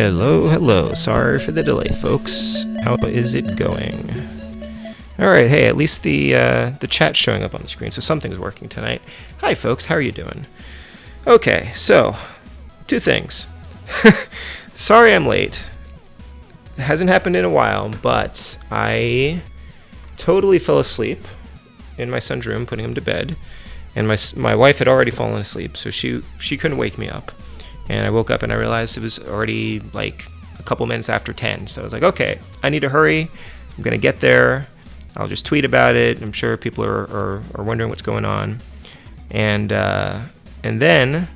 Hello, hello. Sorry for the delay, folks. How is it going? Alright, hey, at least the chat's showing up on the screen, so something's working tonight. Hi, folks. How are you doing? Okay, so, two things. Sorry I'm late. It hasn't happened in a while, but I totally fell asleep in my son's room, putting him to bed. And my wife had already fallen asleep, so she couldn't wake me up. And I woke up and I realized it was already like a couple minutes after 10. So I was like, okay, I need to hurry. I'm going to get there. I'll just tweet about it. I'm sure people are wondering what's going on. And then,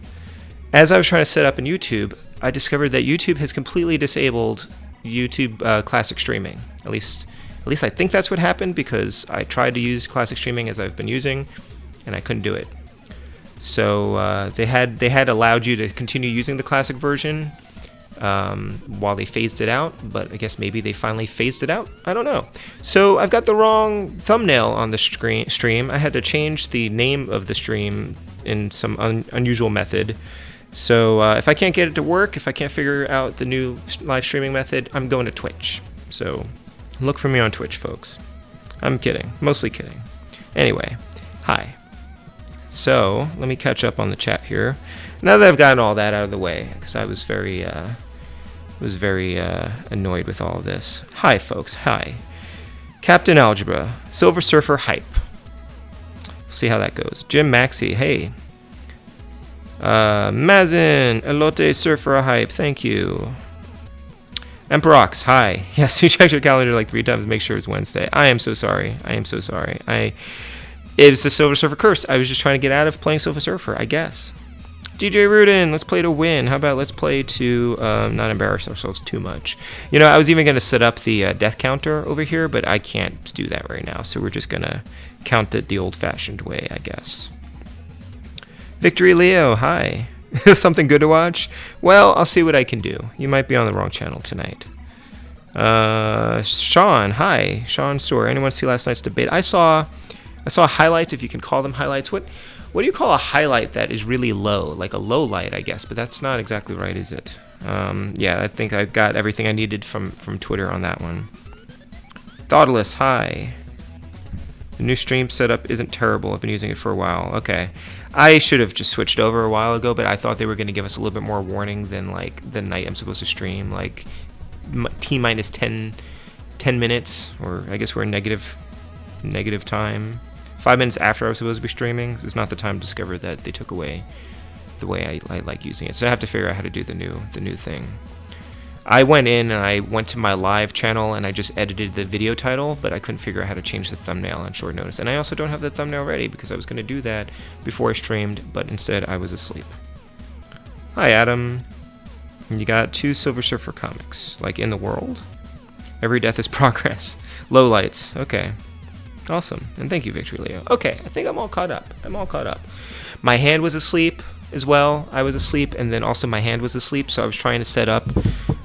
as I was trying to set up in YouTube, I discovered that YouTube has completely disabled YouTube classic streaming. At least I think that's what happened, because I tried to use classic streaming as I've been using, and I couldn't do it. So they had allowed you to continue using the classic version while they phased it out, but I guess maybe they finally phased it out. I don't know. So I've got the wrong thumbnail on the stream. I had to change the name of the stream in some unusual method. So if I can't get it to work, if I can't figure out the new live streaming method, I'm going to Twitch. So look for me on Twitch, folks. I'm kidding. Mostly kidding. Anyway, hi. So let me catch up on the chat here. Now that I've gotten all that out of the way, because I was very annoyed with all of this. Hi, folks. Hi. Captain Algebra. Silver Surfer Hype. See how that goes. Jim Maxey. Hey. Mazin. Elote Surfer Hype. Thank you. Emperox. Hi. Yes, you checked your calendar like 3 times to make sure it's Wednesday. I am so sorry. I am so sorry. It's the Silver Surfer curse. I was just trying to get out of playing Silver Surfer, I guess. DJ Rudin, let's play to win. How about let's play to not embarrass ourselves too much? You know, I was even going to set up the death counter over here, but I can't do that right now. So we're just going to count it the old-fashioned way, I guess. Victory Leo, hi. Something good to watch? Well, I'll see what I can do. You might be on the wrong channel tonight. Sean, hi. Sean Store. Anyone see last night's debate? I saw highlights, if you can call them highlights. What do you call a highlight that is really low? Like a low light, I guess, but that's not exactly right, is it? Yeah, I think I've got everything I needed from Twitter on that one. Thoughtless, hi. The new stream setup isn't terrible. I've been using it for a while. Okay. I should have just switched over a while ago, but I thought they were going to give us a little bit more warning than like the night I'm supposed to stream, like T-minus 10 minutes, or I guess we're in negative time. 5 minutes after I was supposed to be streaming. It was not the time to discover that they took away the way I like using it. So I have to figure out how to do the new thing. I went in and I went to my live channel and I just edited the video title, but I couldn't figure out how to change the thumbnail on short notice. And I also don't have the thumbnail ready because I was going to do that before I streamed, but instead I was asleep. Hi, Adam. You got 2 Silver Surfer comics, like in the world. Every death is progress. Low lights. Okay. Awesome. And thank you, Victory Leo. Okay, I think I'm all caught up. My hand was asleep as well. I was asleep, and then also my hand was asleep, so I was trying to set up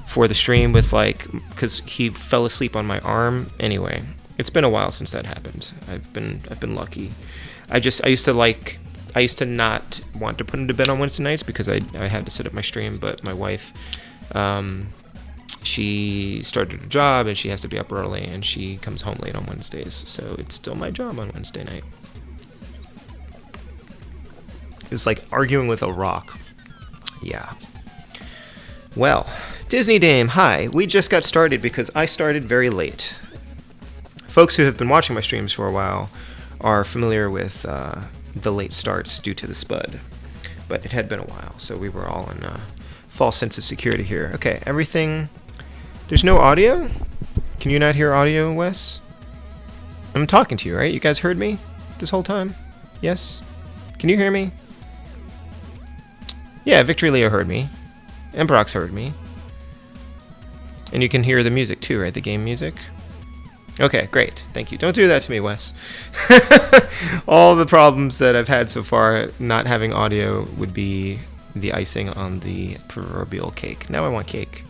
for the stream with, like, because he fell asleep on my arm. Anyway, it's been a while since that happened. I've been lucky. I used to not want to put him to bed on Wednesday nights because I had to set up my stream, but my wife, she started a job and she has to be up early and she comes home late on Wednesdays, so it's still my job on Wednesday night. It's like arguing with a rock. Yeah. Well, Disney Dame, hi. We just got started because I started very late. Folks who have been watching my streams for a while are familiar with the late starts due to the Spud, but it had been a while, so we were all in a false sense of security here. Okay, everything. There's no audio? Can you not hear audio, Wes? I'm talking to you, right? You guys heard me this whole time? Yes? Can you hear me? Yeah, Victory Leo heard me. Emperox heard me. And you can hear the music too, right? The game music? Okay, great. Thank you. Don't do that to me, Wes. All the problems that I've had so far not having audio would be the icing on the proverbial cake. Now I want cake.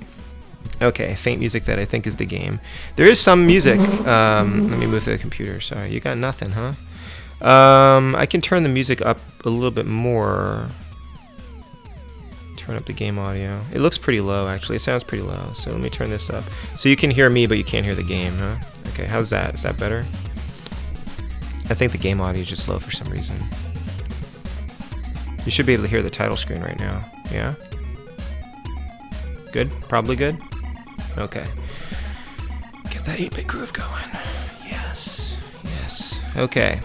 Okay, faint music that I think is the game. There is some music. Let me move the computer. Sorry, you got nothing, huh? I can turn the music up a little bit more. turn up the game audio. It looks pretty low, actually. It sounds pretty low. So let me turn this up. So you can hear me, but you can't hear the game, huh? Okay, how's that? Is that better? I think the game audio is just low for some reason. You should be able to hear the title screen right now. Yeah? Good? Probably good? Okay. Get that 8-bit groove going. Yes. Yes. Okay.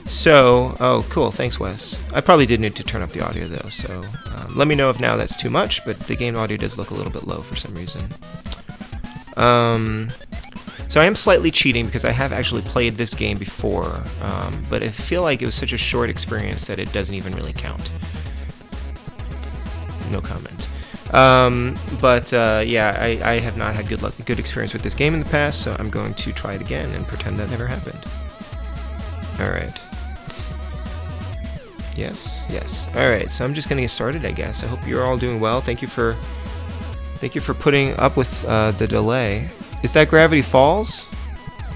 So, oh, cool. Thanks, Wes. I probably did need to turn up the audio, though, so let me know if now that's too much, but the game audio does look a little bit low for some reason. So I am slightly cheating because I have actually played this game before, but I feel like it was such a short experience that it doesn't even really count. No comment. Yeah, I have not had good experience with this game in the past, so I'm going to try it again and pretend that never happened. Alright. Yes. Alright, so I'm just gonna get started, I guess. I hope you're all doing well. Thank you for putting up with the delay. Is that Gravity Falls?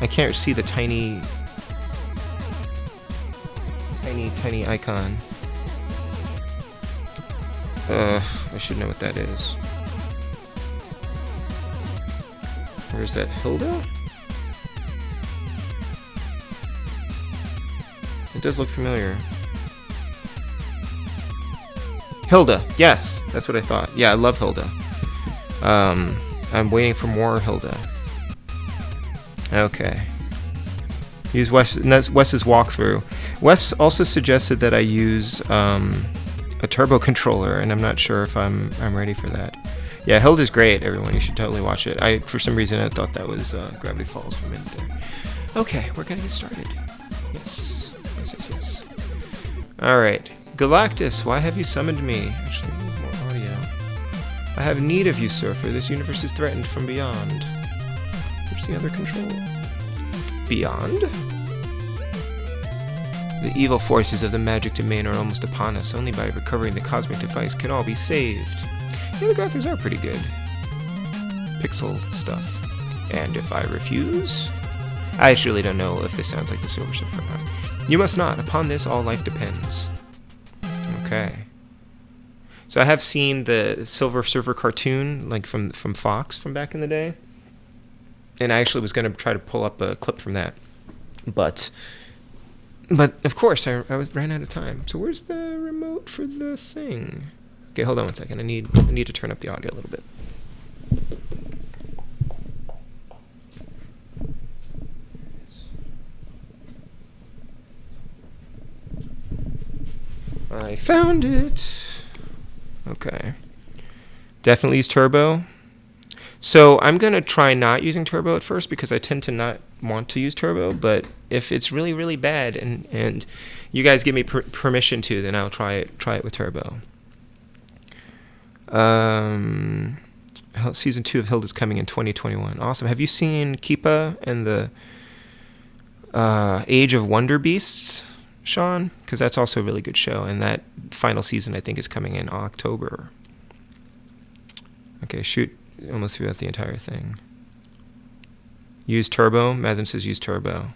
I can't see the tiny icon. I should know what that is. Or is that Hilda? It does look familiar. Hilda, yes, that's what I thought. Yeah, I love Hilda. I'm waiting for more Hilda. Okay. Use Wes's walkthrough. Wes also suggested that I use a turbo controller, and I'm not sure if I'm ready for that. Yeah, Hilda's great, everyone. You should totally watch it. For some reason, I thought that was Gravity Falls for a minute there. Okay, we're gonna get started. Yes. Alright. Galactus, why have you summoned me? Actually, I need more audio. I have need of you, Surfer. This universe is threatened from beyond. Where's the other control? Beyond? The evil forces of the magic domain are almost upon us. Only by recovering the cosmic device can all be saved. Yeah, the graphics are pretty good. Pixel stuff. And if I refuse? I actually don't know if this sounds like the Silver Surfer or not. You must not. Upon this, all life depends. Okay. So I have seen the Silver Surfer cartoon, like from Fox from back in the day. And I actually was going to try to pull up a clip from that. But of course, I ran out of time. So where's the remote for the thing? Okay, hold on one second. I need to turn up the audio a little bit. I found it. Okay. Definitely use turbo. So I'm going to try not using turbo at first because I tend to not want to use turbo, but if it's really, really bad and you guys give me permission to, then I'll try it with turbo. Season 2 of Hilda's coming in 2021. Awesome. Have you seen Kipa and the Age of Wonder Beasts, Sean? Because that's also a really good show, and that final season I think is coming in October. Okay, shoot. Almost threw out the entire thing. Use turbo. Mazim says use turbo.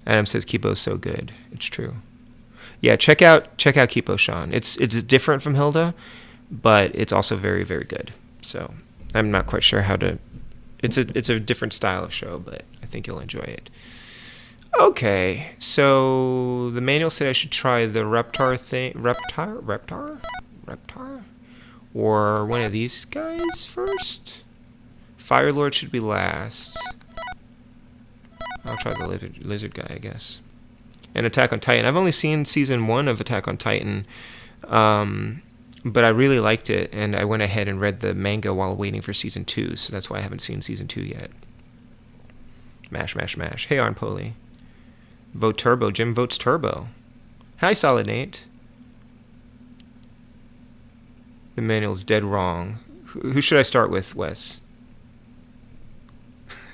Adam says Kipo's so good. It's true. Yeah, check out Kipo, Sean. It's different from Hilda, but it's also very, very good. So I'm not quite sure how to. It's a different style of show, but I think you'll enjoy it. Okay, so the manual said I should try the Reptar thing. Reptar, or one of these guys first. Firelord should be last. I'll try the lizard guy, I guess. And Attack on Titan. I've only seen season 1 of Attack on Titan, but I really liked it, and I went ahead and read the manga while waiting for season 2, so that's why I haven't seen season 2 yet. Mash. Hey, Arnpoli. Vote Turbo. Jim votes Turbo. Hi, Solid Nate. The manual's dead wrong. Who should I start with, Wes?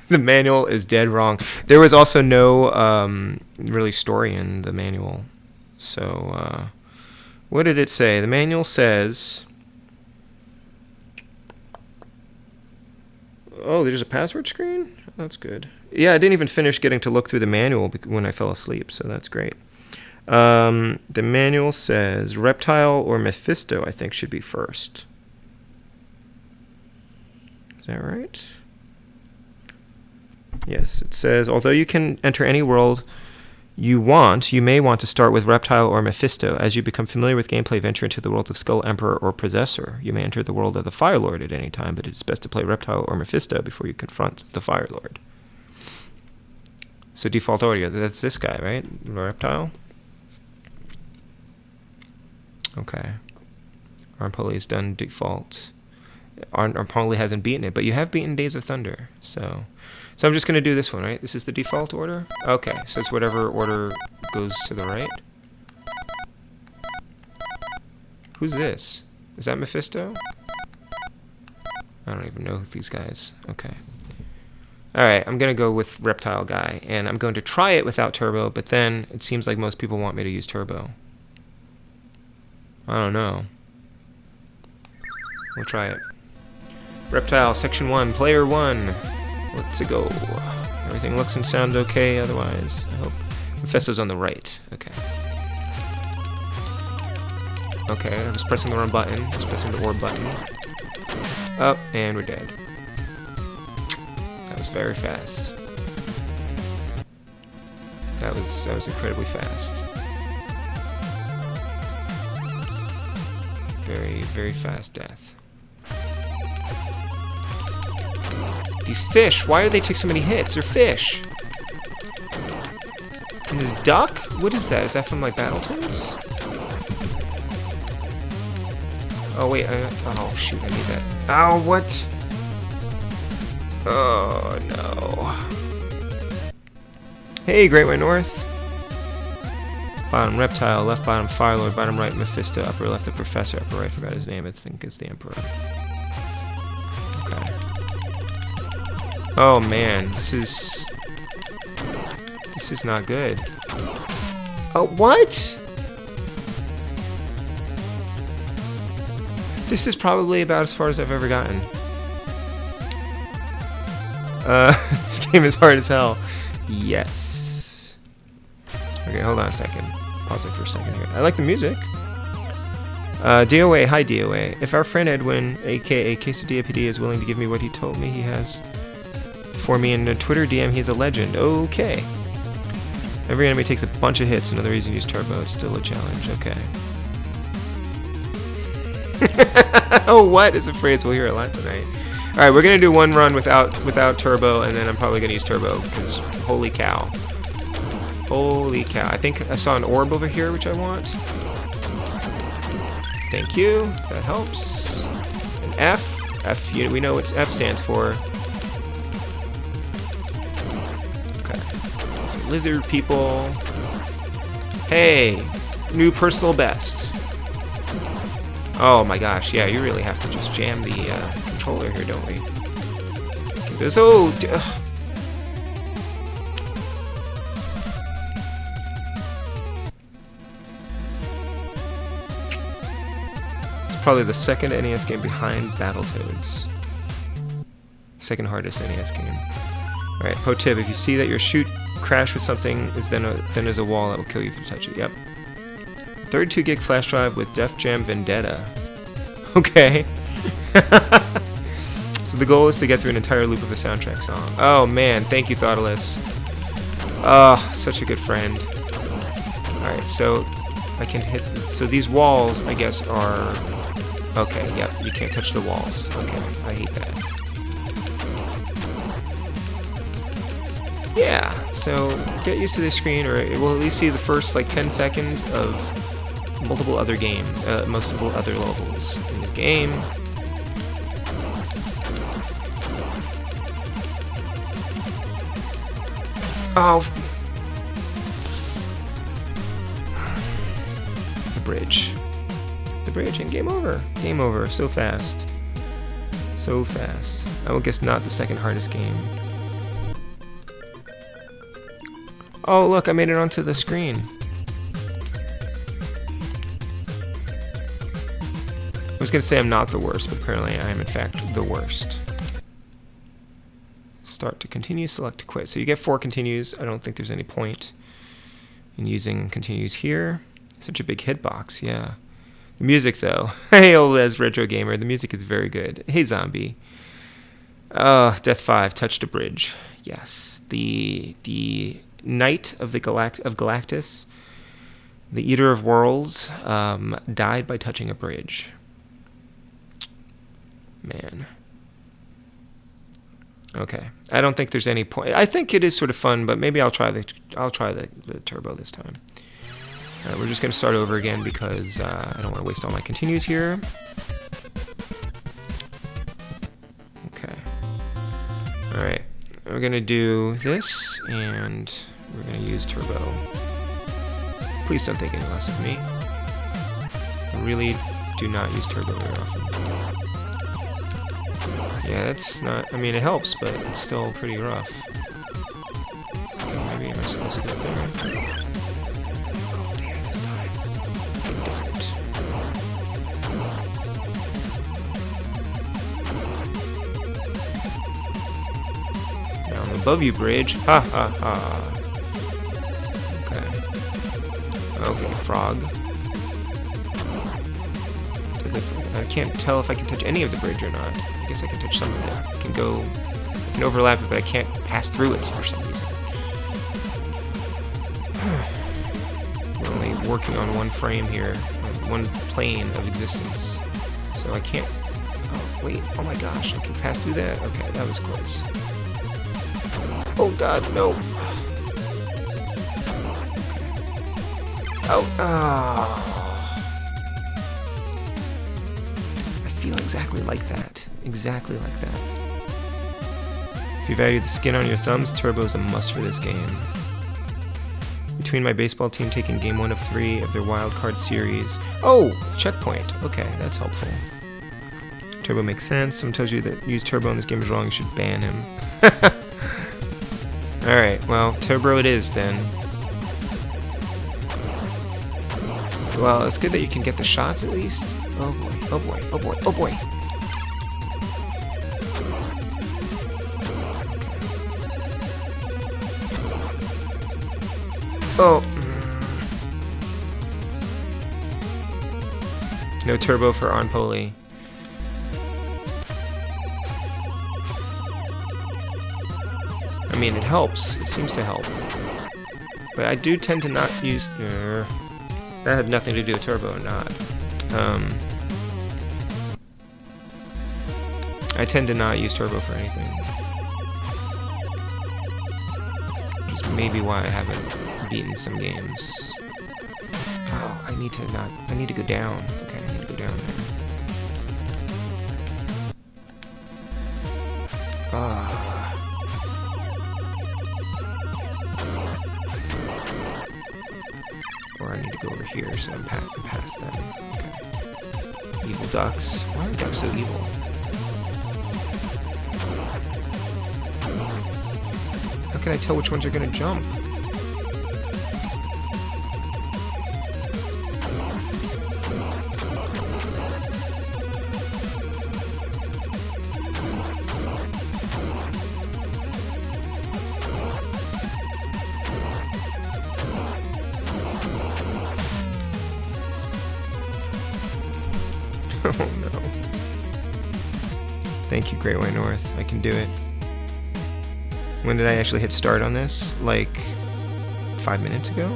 The manual is dead wrong. There was also no really story in the manual. So, what did it say? The manual says... Oh, there's a password screen? That's good. Yeah, I didn't even finish getting to look through the manual when I fell asleep, so that's great. The manual says Reptile or Mephisto, I think, should be first. Is that right? Yes, it says, although you can enter any world you may want to start with Reptile or Mephisto. As you become familiar with gameplay, venture into the world of Skull Emperor or Possessor. You may enter the world of the Fire Lord at any time, but it is best to play Reptile or Mephisto before you confront the Fire Lord. So default order, that's this guy, right? Reptile? Okay. Armpoli has done default. Armpoli hasn't beaten it, but you have beaten Days of Thunder, so I'm just going to do this one, right? This is the default order? Okay, so it's whatever order goes to the right. Who's this? Is that Mephisto? I don't even know these guys. Okay. Alright, I'm going to go with Reptile guy, and I'm going to try it without turbo, but then it seems like most people want me to use turbo. I don't know. We'll try it. Reptile, Section 1, Player 1. Let's go. Everything looks and sounds okay otherwise, I hope. Mephisto's on the right. Okay. Okay, I was pressing the wrong button. I was pressing the orb button. Oh, and we're dead. That was very fast. That was incredibly fast. Very, very fast death. These fish, why do they take so many hits? They're fish. And this duck? What is that? Is that from, like, Battletoads? Oh, wait. Oh, shoot. I need that. Ow, what? Oh, no. Hey, Great White North. Bottom, Reptile. Left bottom, Firelord. Bottom right, Mephisto. Upper left, the Professor. Upper right, forgot his name. I think it's the Emperor. Okay. Oh man, this is not good. Oh, what? This is probably about as far as I've ever gotten. This game is hard as hell. Yes. Okay, hold on a second. Pause it for a second here. I like the music. DOA, hi DOA. If our friend Edwin, aka Quesadilla PD, is willing to give me what he told me he has for me in a Twitter DM, he's a legend. Okay. Every enemy takes a bunch of hits. Another reason to use turbo. It's still a challenge. Okay. Oh, what is a phrase we'll hear a lot tonight. All right, we're gonna do one run without turbo, and then I'm probably gonna use turbo because holy cow. Holy cow! I think I saw an orb over here, which I want. Thank you. That helps. An F. F. We know what F stands for. Lizard people. Hey, new personal best. Oh my gosh, yeah, you really have to just jam the controller here, don't we? This, oh, it's probably the second NES game behind Battletoads. Second hardest NES game. All right, pro tip: if you see that your chute crash with something, then there's a wall that will kill you if you touch it. Yep. 32 gig flash drive with Def Jam Vendetta. Okay. So the goal is to get through an entire loop of the soundtrack song. Oh man, thank you, Thoughtless. Oh, such a good friend. Alright, so I can hit so these walls, I guess, are okay, yep, you can't touch the walls. Okay, I hate that. Yeah, so get used to this screen, or it will at least see the first like 10 seconds of multiple other levels in the game. Oh, the bridge, and game over. Game over. So fast, so fast. I will guess not the second hardest game. Oh, look, I made it onto the screen. I was going to say I'm not the worst, but apparently I am, in fact, the worst. Start to continue, select to quit. So you get 4 continues. I don't think there's any point and using continues here. Such a big hitbox, yeah. The music, though. Hey, old Les Retro Gamer. The music is very good. Hey, Zombie. Death 5, touched a bridge. Yes. The Knight of Galactus, the Eater of Worlds, died by touching a bridge. Man. Okay. I don't think there's any point. I think it is sort of fun, but maybe I'll try the turbo this time. We're just going to start over again because I don't want to waste all my continues here. Okay. Alright. We're going to do this, and we're going to use turbo. Please don't think any less of me. I really do not use turbo very often. Yeah, that's not... I mean, it helps, but it's still pretty rough. Okay, maybe am I supposed to go there? Above you, bridge. Ha ha ha. Okay. Okay, frog. I can't tell if I can touch any of the bridge or not. I guess I can touch some of it. I can overlap it, but I can't pass through it for some reason. We're only working on one frame here, one plane of existence. So I can't... Oh, wait. Oh my gosh, I can pass through that? Okay, that was close. Oh god, no. Oh, I feel exactly like that. Exactly like that. If you value the skin on your thumbs, turbo is a must for this game. Between my baseball team taking game 1 of 3 of their wild card series. Oh, checkpoint. Okay, that's helpful. Turbo makes sense. Someone tells you that use turbo in this game is wrong, you should ban him. Alright, well, turbo it is then. Well, it's good that you can get the shots at least. Oh boy, oh boy, oh boy, oh boy. Oh. No turbo for Onpoly. I mean, it helps. It seems to help. But I do tend to not use... that had nothing to do with turbo or not. I tend to not use turbo for anything. Which is maybe why I haven't beaten some games. Oh, I need to go down. Okay, I need to go down there. Ah. Or I need to go over here, so I'm past that. Okay. Evil ducks. Why are ducks so evil? How can I tell which ones are gonna jump? Oh no. Thank you, Great White North. I can do it. When did I actually hit start on this? Like 5 minutes ago?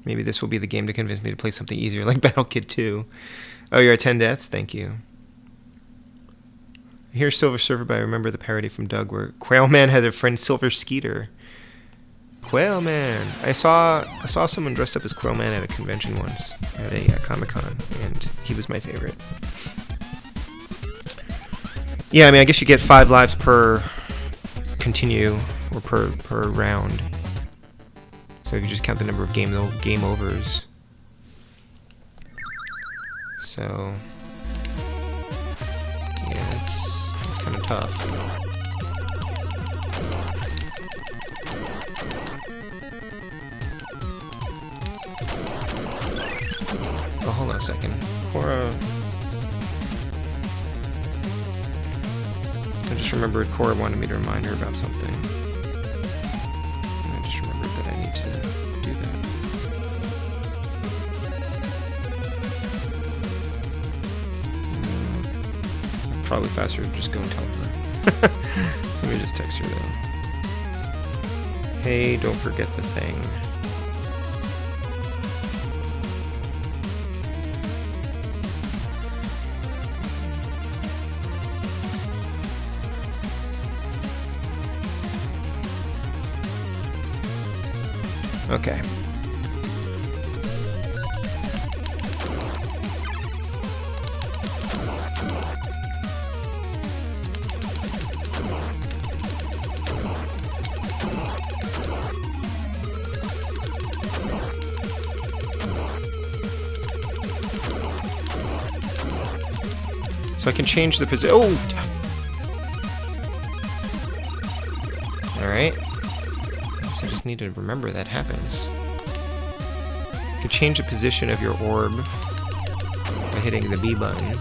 Maybe this will be the game to convince me to play something easier like Battle Kid 2. Oh, you're at 10 deaths? Thank you. Here's Silver Surfer, but I remember the parody from Doug where Quailman had a friend Silver Skeeter. Quailman! I saw someone dressed up as Quailman at a convention once, at a Comic-Con, and he was my favorite. Yeah, I mean, I guess you get 5 lives per continue, or per round. So if you just count the number of game overs. So... yeah, it's kind of tough. Oh, hold on a second. remembered Cora wanted me to remind her about something. And I just remembered that I need to do that. Probably faster to just go and tell her. Let me just text her though. Hey, don't forget the thing. Okay. So I can change the position. Oh! Alright. I just need to remember that happens. You can change the position of your orb by hitting the B button. I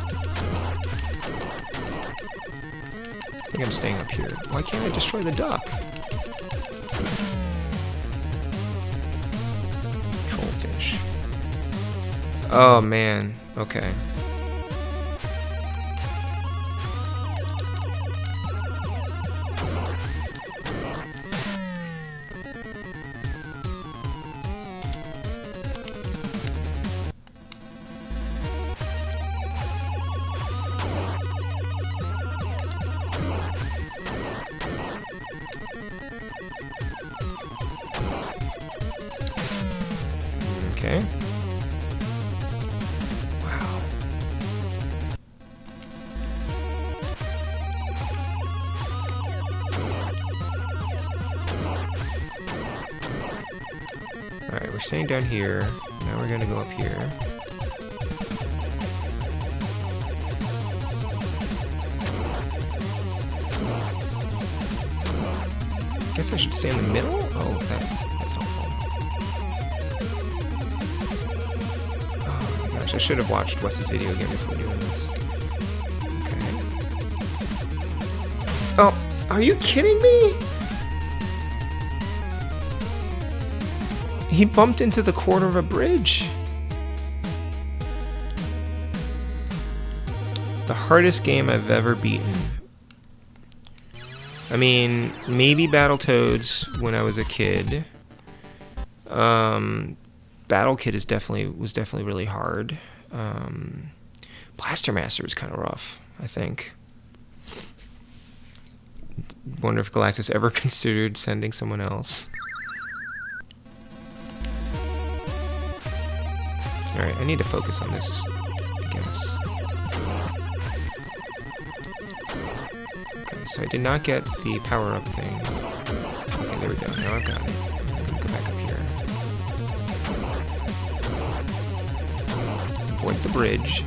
think I'm staying up here. Why can't I destroy the duck? Trollfish. Oh man. Okay. Okay. Wow. Alright, we're staying down here. Now we're gonna go up here. Guess I should stay in the middle? Oh, that's helpful. Oh my gosh, I should have watched Wes's video again before doing this. Okay. Oh, are you kidding me? He bumped into the corner of a bridge. The hardest game I've ever beaten. I mean, maybe Battletoads when I was a kid. Battle Kid was definitely really hard. Blaster Master was kind of rough, I think. Wonder if Galactus ever considered sending someone else. Alright, I need to focus on this, I guess. Okay, so I did not get the power-up thing. Okay, there we go. Now I've got it. I'm gonna go back up here. Avoid the bridge.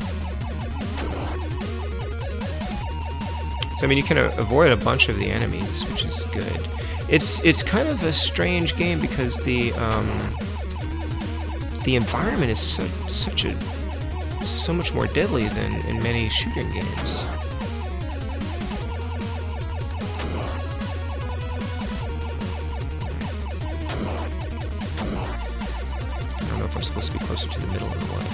So, I mean, you can avoid a bunch of the enemies, which is good. It's kind of a strange game because the environment is so much more deadly than in many shooting games. I don't know if I'm supposed to be closer to the middle or what.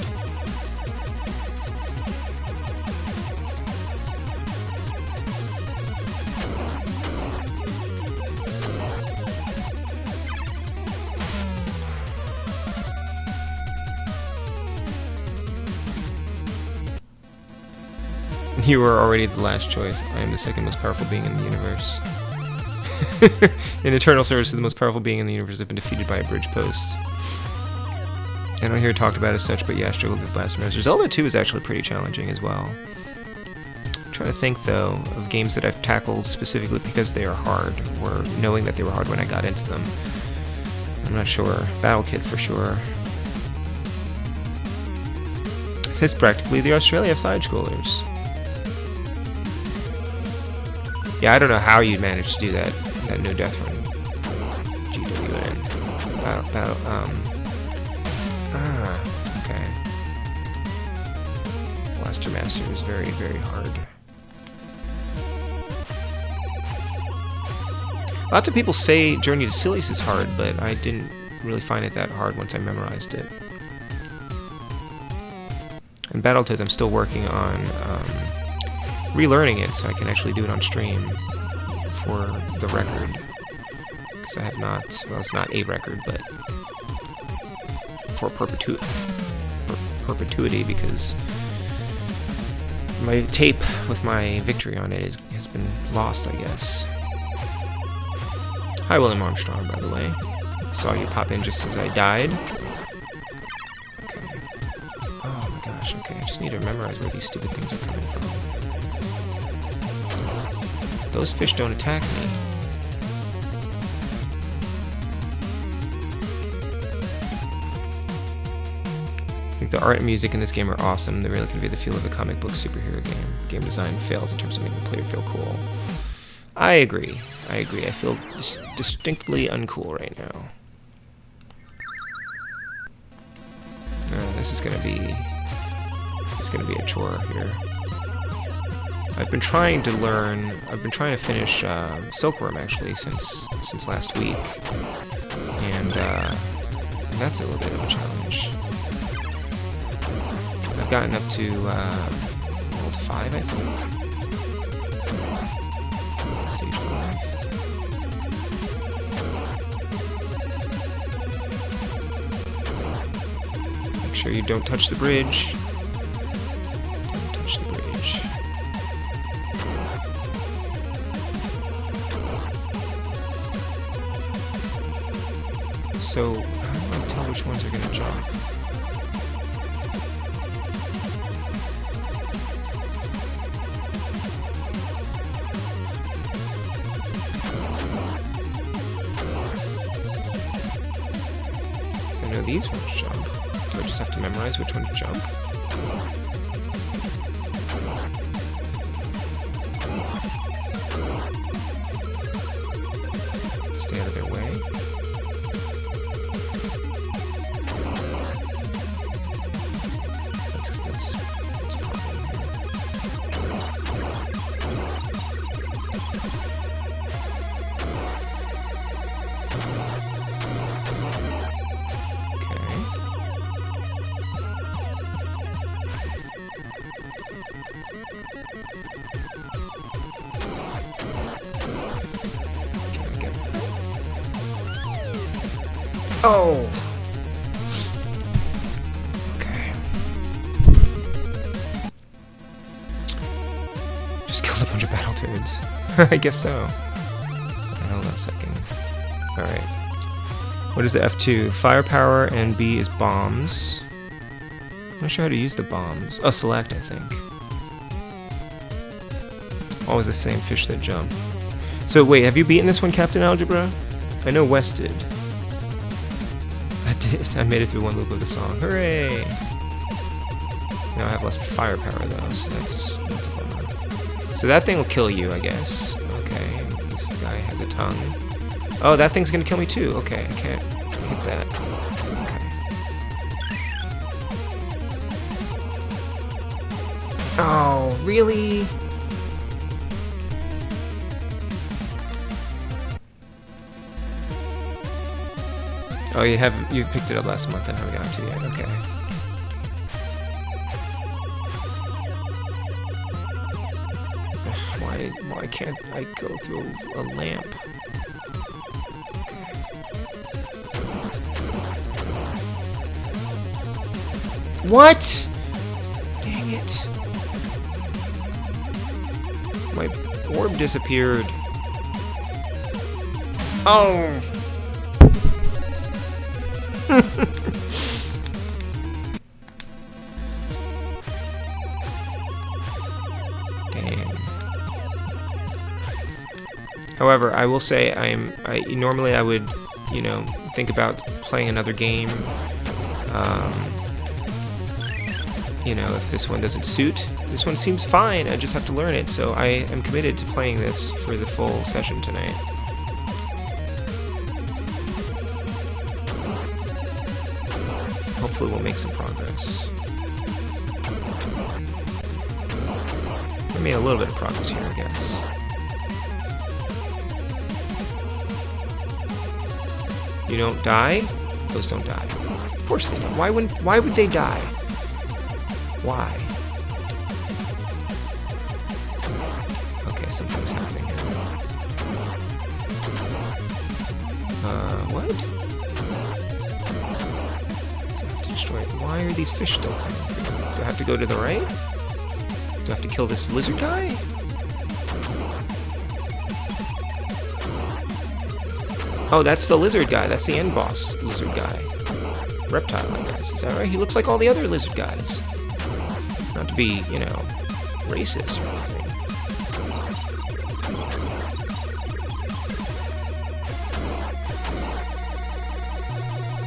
You were already the last choice. I am the second most powerful being in the universe. In eternal service to the most powerful being in the universe, I've been defeated by a bridge post. I don't hear it talked about as such, but yeah, I struggled with Blaster Master. Zelda 2 is actually pretty challenging as well. I'm trying to think, though, of games that I've tackled specifically because they are hard, or knowing that they were hard when I got into them. I'm not sure. Battle Kid for sure. It's practically the Australia of side-scrollers. Yeah, I don't know how you'd manage to do that no death run. GWN. Okay. Blaster Master is very, very hard. Lots of people say Journey to Sillies is hard, but I didn't really find it that hard once I memorized it. And Battletoads, I'm still working on relearning it so I can actually do it on stream for the record. Because I have not, well, it's not a record, but for perpetuity, because my tape with my victory on it has been lost, I guess. Hi, William Armstrong, by the way. Saw you pop in just as I died. Okay. Oh my gosh, okay. I just need to memorize where these stupid things are coming from. Those fish don't attack me. I think the art and music in this game are awesome. They really convey the feel of a comic book superhero game. Game design fails in terms of making the player feel cool. I agree. I feel distinctly uncool right now. This is gonna be a chore here. I've been trying to finish Silkworm actually since last week, and that's a little bit of a challenge. I've gotten up to level 5, I think. Stage 5. Make sure you don't touch the bridge. Don't touch the bridge. So, how do I tell which ones are going to jump? So I know these ones jump. Do I just have to memorize which one to jump? Stay out of their way. That's a problem. Oh! Okay. Just killed a bunch of Battletoads. I guess so. Hold on a second. Alright. What is the F2? Firepower, and B is bombs. I'm not sure how to use the bombs. Oh, select, I think. Always the same fish that jump. So wait, have you beaten this one, Captain Algebra? I know Wes did. I did. I made it through one loop of the song. Hooray! Now I have less firepower though, so that's a bummer. So that thing will kill you, I guess. Okay, this guy has a tongue. Oh, that thing's gonna kill me too. Okay, I can't hit that. Okay. Oh, really? Oh, you picked it up last month and haven't gotten to it yet. Okay. Why can't I go through a lamp? Okay. What? Dang it. My orb disappeared. Oh. Dang. However, I will say normally I would, think about playing another game. If this one doesn't suit. This one seems fine, I just have to learn it, so I am committed to playing this for the full session tonight. Hopefully we'll make some progress. We made a little bit of progress here, I guess. You don't die? Those don't die. Of course they don't. Why would they die? Why? Okay, something's happening here. What? Do I have to destroy it? Why are these fish still coming through? Do I have to go to the right? Do I have to kill this lizard guy? Oh, that's the lizard guy. That's the end boss lizard guy. Reptile, I guess. Is that right? He looks like all the other lizard guys. Not to be, you know, racist or anything.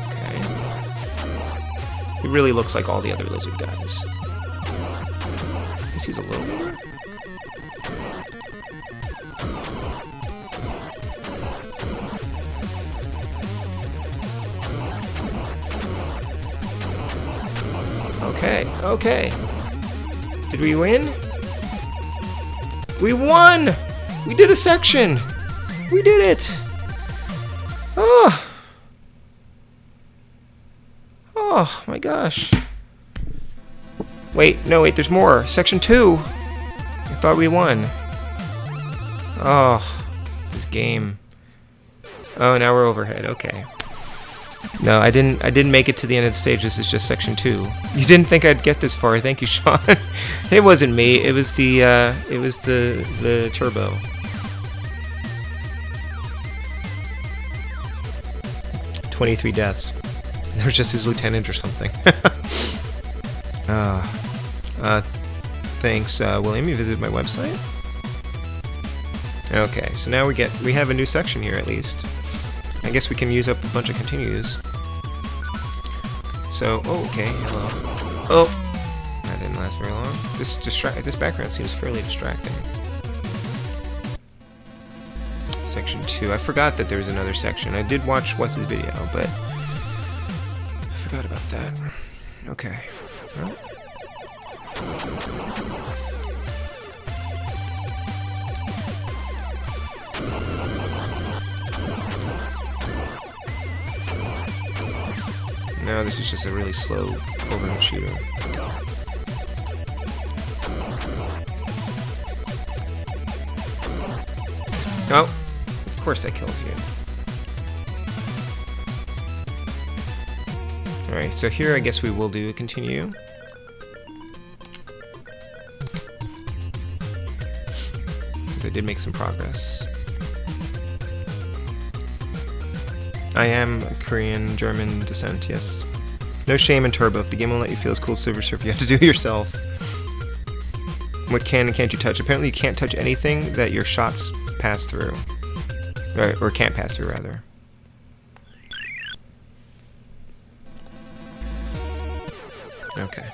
Okay. He really looks like all the other lizard guys. I guess he's a little bigger. Okay, okay. Did we win? We won! We did a section! We did it! Oh! Oh my gosh. Wait, no, wait, there's more. Section 2! I thought we won. Oh, this game. Oh, now we're overhead, okay. No, I didn't make it to the end of the stage. This is just section 2. You didn't think I'd get this far. Thank you, Sean. It wasn't me. It was the turbo. "23 deaths. There was just his lieutenant or something. Thanks, William. You visited my website? Okay, so now we have a new section here at least. I guess we can use up a bunch of continues. So, oh, okay, hello. Oh, that didn't last very long. This background seems fairly distracting. Section 2. I forgot that there was another section. I did watch Wes's video, but I forgot about that. Okay. Well. No, this is just a really slow overhead shooter. Oh, of course that kills you. Alright, so here I guess we will do a continue. Because I did make some progress. I am Korean, German descent, yes. No shame in Turbo. If the game won't let you feel as cool as Silver Surfer, you have to do it yourself. What can and can't you touch? Apparently you can't touch anything that your shots pass through. Or can't pass through, rather. Okay.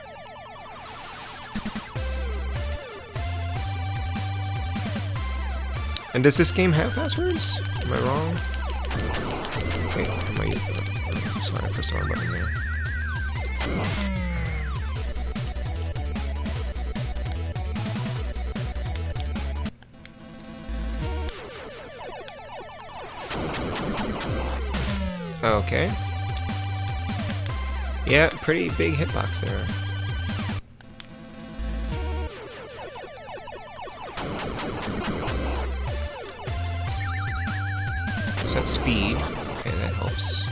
And does this game have passwords? Am I wrong? Wait, sorry, I pressed the wrong button there. Okay. Yeah, pretty big hitbox there. So that's speed. Okay, that helps.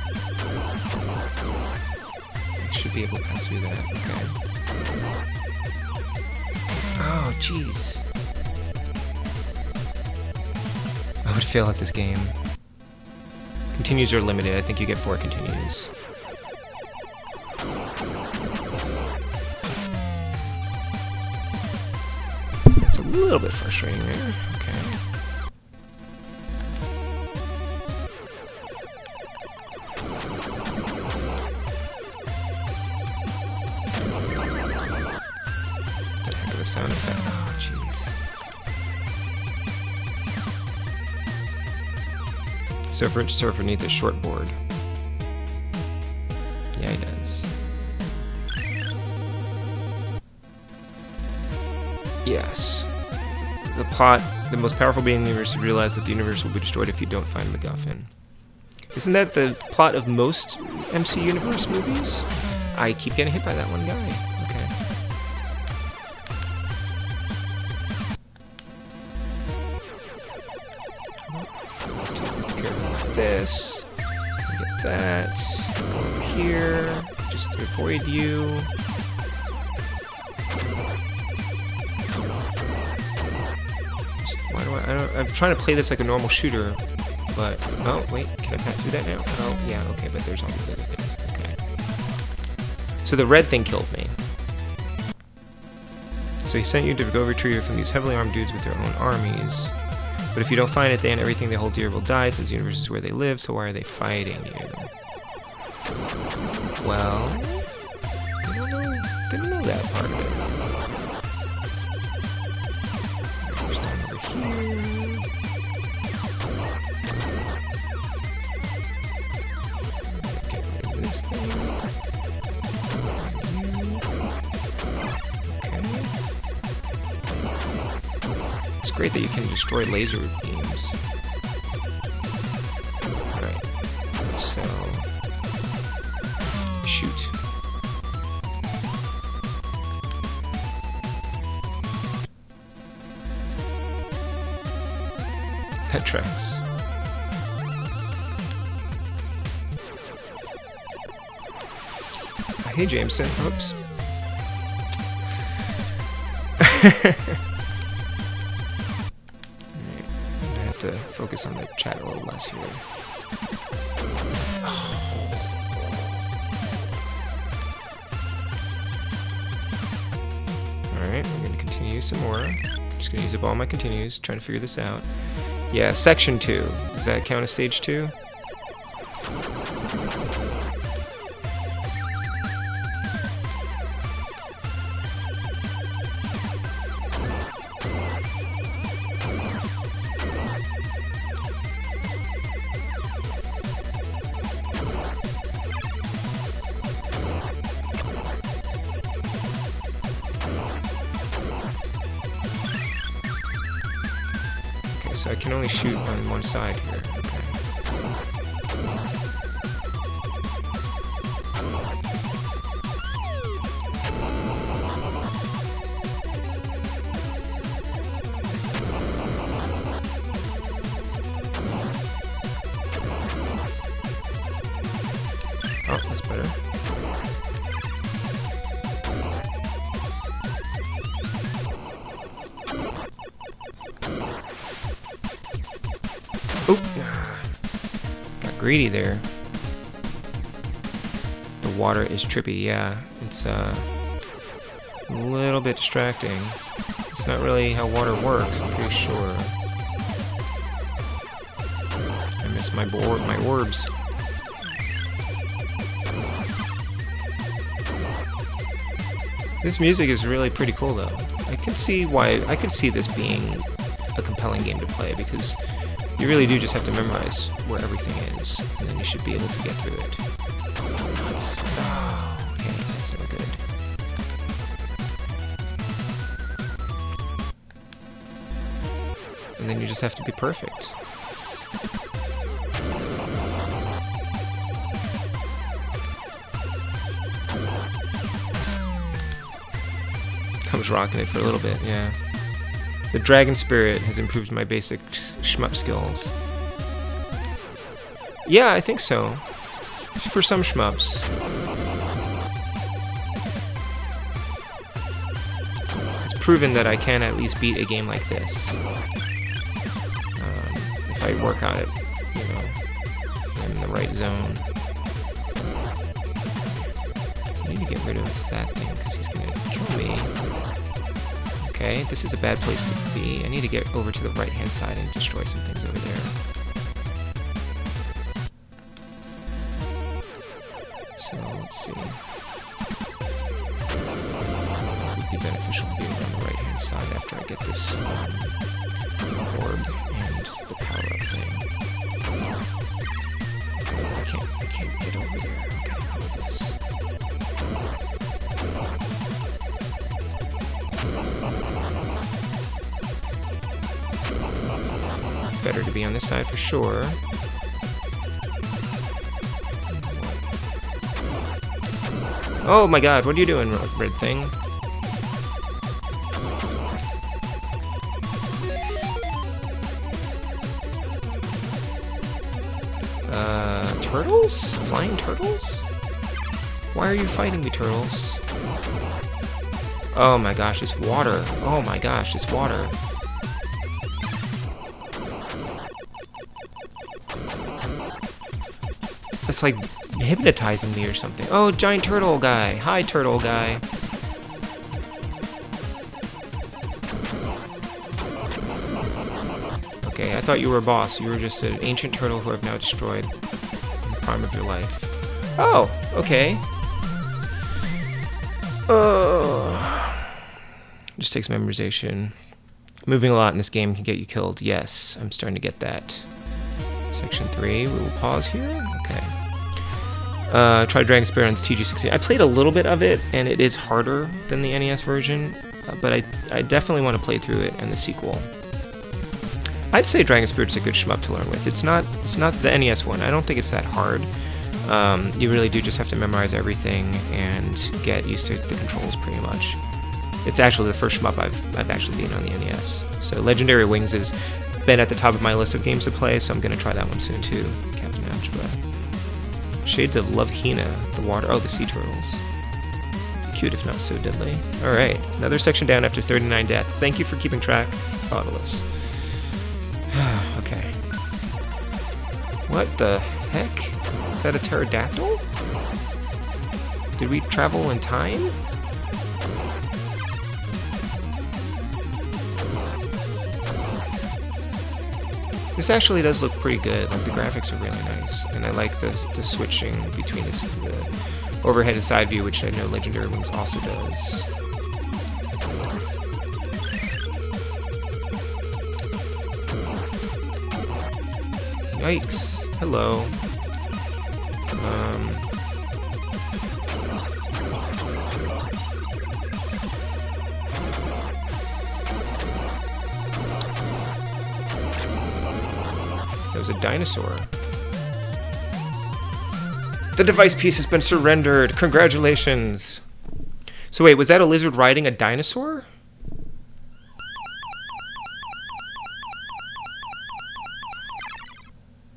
Should be able to pass through that. Okay. Oh, jeez. I would fail at this game. Continues are limited. I think you get 4 continues. That's a little bit frustrating there. Okay. The heck of a sound effect. Oh, jeez. Surfer needs a short board. Yeah, he does. Yes. The plot, the most powerful being in the universe, realize that the universe will be destroyed if you don't find MacGuffin. Isn't that the plot of most MC Universe movies? I keep getting hit by that one guy. Okay. Take care of this. Get that. Go over here. Just to avoid you. Why do I'm trying to play this like a normal shooter, but oh wait, can I pass through that now? Oh yeah, okay, but there's all these other things. Okay. So the red thing killed me. So he sent you to go retrieve it from these heavily armed dudes with their own armies. But if you don't find it, then everything they hold dear will die, since the universe is where they live. So why are they fighting you? Well, didn't know that part of it. There's down over here. Get rid of this thing. Okay. It's great that you can destroy laser beams. Alright. So shoot. That tracks. Hey Jameson. Oops. Alright. I have to focus on the chat a little less here. Alright, I'm going to continue some more. Just going to use up all my continues, trying to figure this out. Yeah, section 2. Does that count as stage 2? So I can only shoot on one side here. Oh, that's better. Oop! Got greedy there. The water is trippy, yeah. It's a little bit distracting. It's not really how water works, I'm pretty sure. I miss my orbs. This music is really pretty cool though. I can see this being a compelling game to play, because you really do just have to memorize where everything is, and then you should be able to get through it. Okay, that's no good. And then you just have to be perfect. I was rocking it for a little bit, yeah. The Dragon Spirit has improved my basic shmup skills. Yeah, I think so. For some shmups. It's proven that I can at least beat a game like this. If I work on it, you know, I'm in the right zone. So I need to get rid of that thing, because he's going to kill me. Okay, this is a bad place to be. I need to get over to the right-hand side and destroy some things over there. So, let's see. It would be beneficial to be on the right-hand side after I get this orb and the power-up thing. I can't get over there. Okay, how about this? Better to be on this side for sure. Oh my god, what are you doing, red thing? Turtles? Flying turtles? Why are you fighting me, turtles? Oh my gosh, it's water. Oh my gosh, it's water. That's like hypnotizing me or something. Oh, giant turtle guy. Hi, turtle guy. Okay, I thought you were a boss. You were just an ancient turtle who I've now destroyed in the prime of your life. Oh, okay. Just takes memorization. Moving a lot in this game can get you killed. Yes, I'm starting to get that. Section 3, we will pause here. Okay. Try Dragon Spear on the TG16. I played a little bit of it, and it is harder than the NES version, but I definitely want to play through it and the sequel. I'd say Dragon Spirit's a good shmup to learn with. It's not the NES one. I don't think it's that hard. You really do just have to memorize everything and get used to the controls pretty much. It's actually the first shmup I've actually been on the NES. So Legendary Wings has been at the top of my list of games to play, so I'm going to try that one soon too. Captain Algebra. Shades of Love Hina, the water. Oh, the sea turtles. Cute if not so deadly. Alright, another section down after 39 deaths. Thank you for keeping track, Nautilus. Okay. What the heck? Is that a pterodactyl? Did we travel in time? This actually does look pretty good. Like, the graphics are really nice, and I like the switching between the overhead and side view, which I know Legendary Wings also does. Yikes. Hello. That was a dinosaur. The device piece has been surrendered. Congratulations. So wait, was that a lizard riding a dinosaur?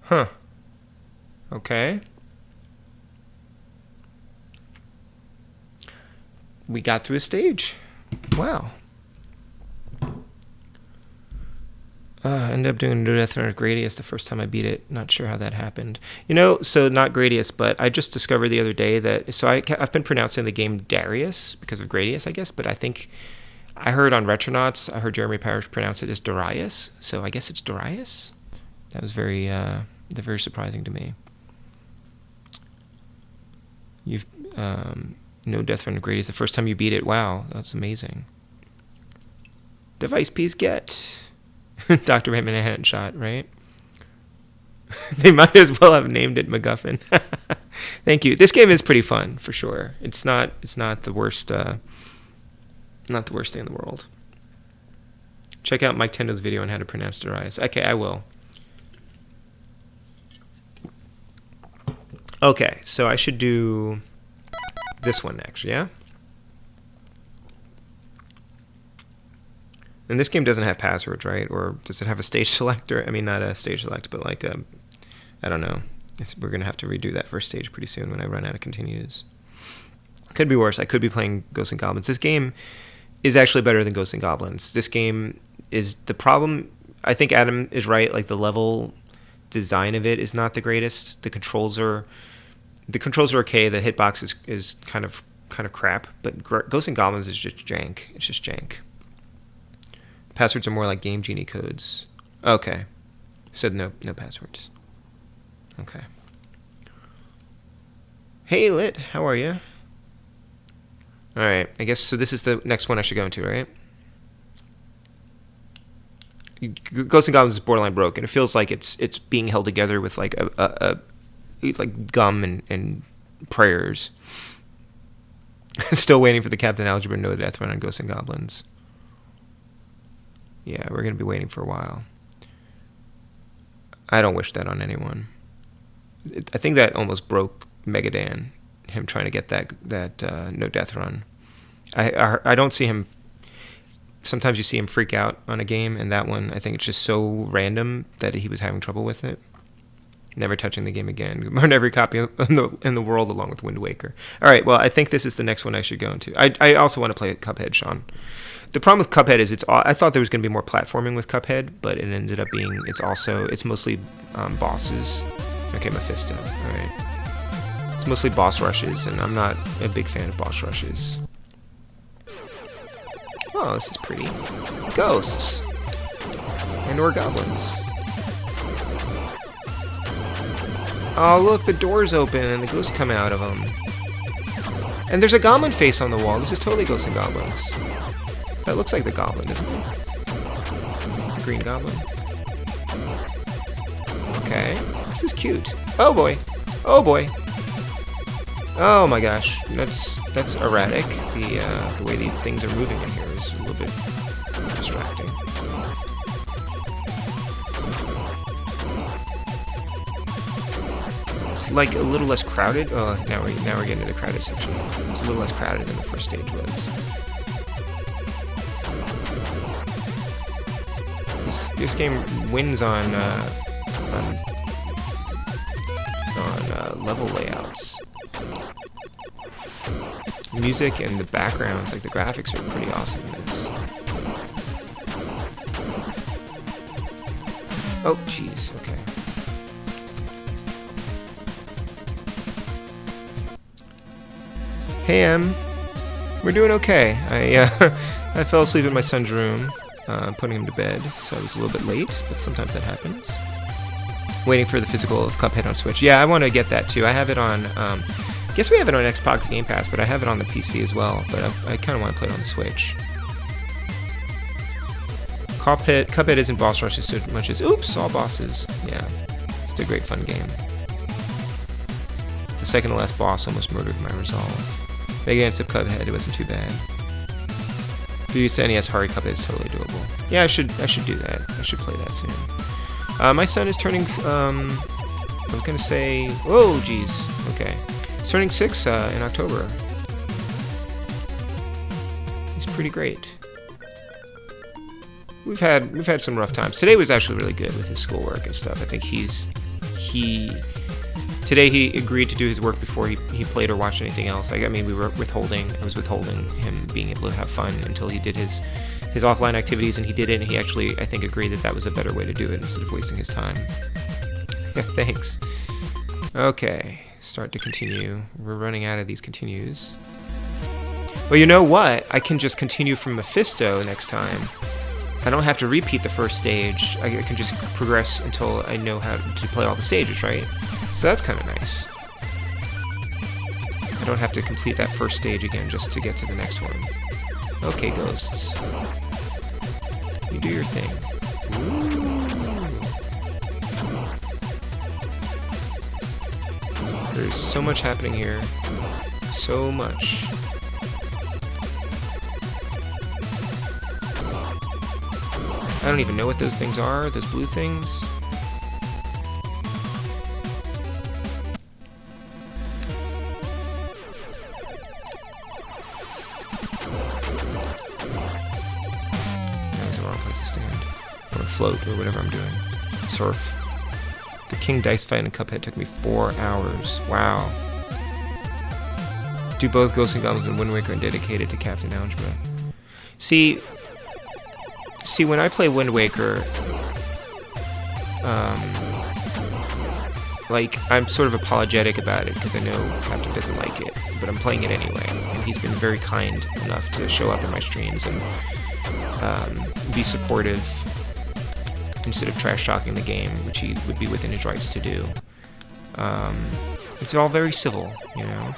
Huh. Okay. We got through a stage. Wow. Ended up doing No Death on Gradius the first time I beat it. Not sure how that happened. You know, so not Gradius, but I just discovered the other day that... So I've been pronouncing the game Darius because of Gradius, I guess, but I think... I heard on Retronauts, I heard Jeremy Parrish pronounce it as Darius, so I guess it's Darius? That was very surprising to me. You've... No Death on Gradius the first time you beat it. Wow, that's amazing. Device piece get... Dr. Raymond a handshot, right? They might as well have named it MacGuffin. Thank you. This game is pretty fun for sure. It's not the worst thing in the world. Check out Mike Tendo's video on how to pronounce Darius. Okay, I will. Okay, so I should do this one next, yeah? And this game doesn't have passwords, right? Or does it have a stage selector? I mean, not a stage select, but like a... I don't know. We're going to have to redo that first stage pretty soon when I run out of continues. Could be worse. I could be playing Ghosts and Goblins. This game is actually better than Ghosts and Goblins. This game is... The problem... I think Adam is right. Like, the level design of it is not the greatest. The controls are okay. The hitbox is kind of crap. But Ghosts and Goblins is just jank. It's just jank. Passwords are more like Game Genie codes. Okay. So no passwords. Okay. Hey, Lit. How are you? Alright. I guess, so this is the next one I should go into, right? Ghosts and Goblins is borderline broken. It feels like it's being held together with like like gum and prayers. Still waiting for the Captain Algebra No Death run on Ghosts and Goblins. Yeah, we're going to be waiting for a while. I don't wish that on anyone. I think that almost broke Megadan, him trying to get that no death run. I don't see him. Sometimes you see him freak out on a game, and that one, I think it's just so random that he was having trouble with it. Never touching the game again. Burned every copy in the world along with Wind Waker. All right, well, I think this is the next one I should go into. I also want to play Cuphead, Sean. The problem with Cuphead is I thought there was going to be more platforming with Cuphead, but it ended up being it's mostly bosses. Okay, Mephisto. All right. It's mostly boss rushes, and I'm not a big fan of boss rushes. Oh, this is pretty. Ghosts. And/or goblins. Oh, look, the door's open and the ghosts come out of them. And there's a goblin face on the wall. This is totally Ghosts and Goblins. That looks like the goblin, doesn't it? The green goblin. Okay, this is cute. Oh boy. Oh boy. Oh my gosh, that's erratic. The way these things are moving in here is a little bit distracting. It's like a little less crowded. Oh, now we're getting to the crowded section. It's a little less crowded than the first stage was. This game wins on level layouts. Music and the backgrounds, like the graphics, are pretty awesome in this. Oh, jeez. Okay. Hey, Em. We're doing okay. I fell asleep in my son's room, putting him to bed, so I was a little bit late, but sometimes that happens. Waiting for the physical of Cuphead on Switch. Yeah, I want to get that too. I have it on, I guess we have it on Xbox Game Pass, but I have it on the PC as well, but I kind of want to play it on the Switch. Cuphead isn't boss rushes so much as, oops, all bosses. Yeah, it's a great fun game. The second to last boss almost murdered my resolve. But against the Cuphead, it wasn't too bad. If you used to NES hard, Cuphead is totally doable. Yeah, I should do that. I should play that soon. My son is turning, I was gonna say, whoa, geez, okay. He's turning 6 in October. He's pretty great. We've had some rough times. Today was actually really good with his schoolwork and stuff. I think today he agreed to do his work before he played or watched anything else. I was withholding him being able to have fun until he did his offline activities, and he did it, and he actually, I think, agreed that was a better way to do it instead of wasting his time. Yeah, thanks. Okay, start to continue. We're running out of these continues. Well, you know what? I can just continue from Mephisto next time. I don't have to repeat the first stage. I can just progress until I know how to play all the stages, right? So that's kind of nice. I don't have to complete that first stage again just to get to the next one. Okay, ghosts. You do your thing. Ooh. There's so much happening here. So much. I don't even know what those things are, those blue things. That was the wrong place to stand. Or float, or whatever I'm doing. Surf. The King Dice fight in Cuphead took me 4 hours. Wow. Do both Ghosts and Goblins and Wind Waker and dedicated to Captain Algebra. See, when I play Wind Waker, like, I'm sort of apologetic about it because I know Captain doesn't like it, but I'm playing it anyway, and he's been very kind enough to show up in my streams and be supportive instead of trash-talking the game, which he would be within his rights to do. It's all very civil, you know?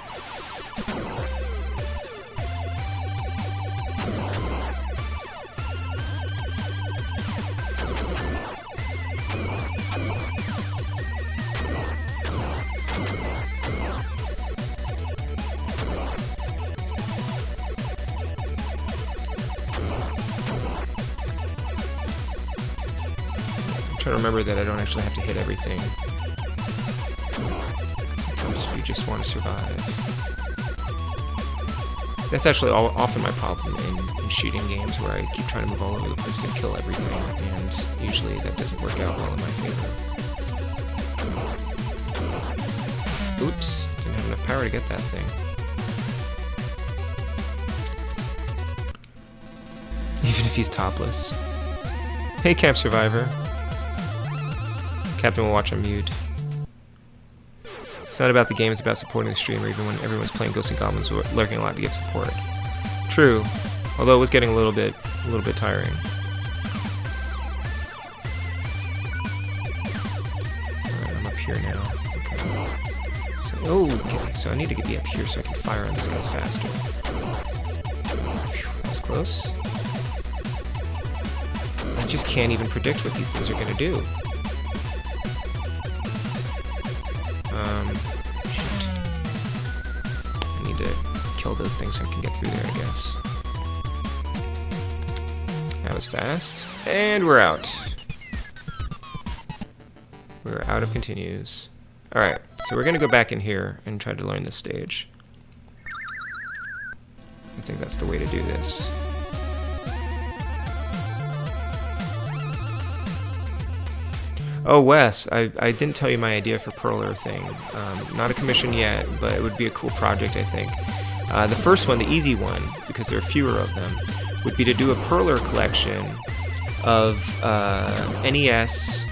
Trying to remember that I don't actually have to hit everything. Sometimes you just want to survive. That's actually often my problem in shooting games, where I keep trying to move all over the place to kill everything, and usually that doesn't work out well in my favor. Oops, didn't have enough power to get that thing. Even if he's topless. Hey, Camp Survivor. Captain will watch on mute. It's not about the game, it's about supporting the streamer, even when everyone's playing Ghosts and Goblins, we're lurking a lot to get support. True, although it was getting a little bit tiring. Alright, I'm up here now. Okay. Okay, so I need to be up here so I can fire on these guys faster. That was close. I just can't even predict what these things are going to do. Shoot. I need to kill those things so I can get through there, I guess. That was fast. And we're out. We're out of continues. Alright, so we're going to go back in here and try to learn this stage. I think that's the way to do this. Oh, Wes, I didn't tell you my idea for Perler thing. Not a commission yet, but it would be a cool project, I think. The first one, the easy one, because there are fewer of them, would be to do a Perler collection of NES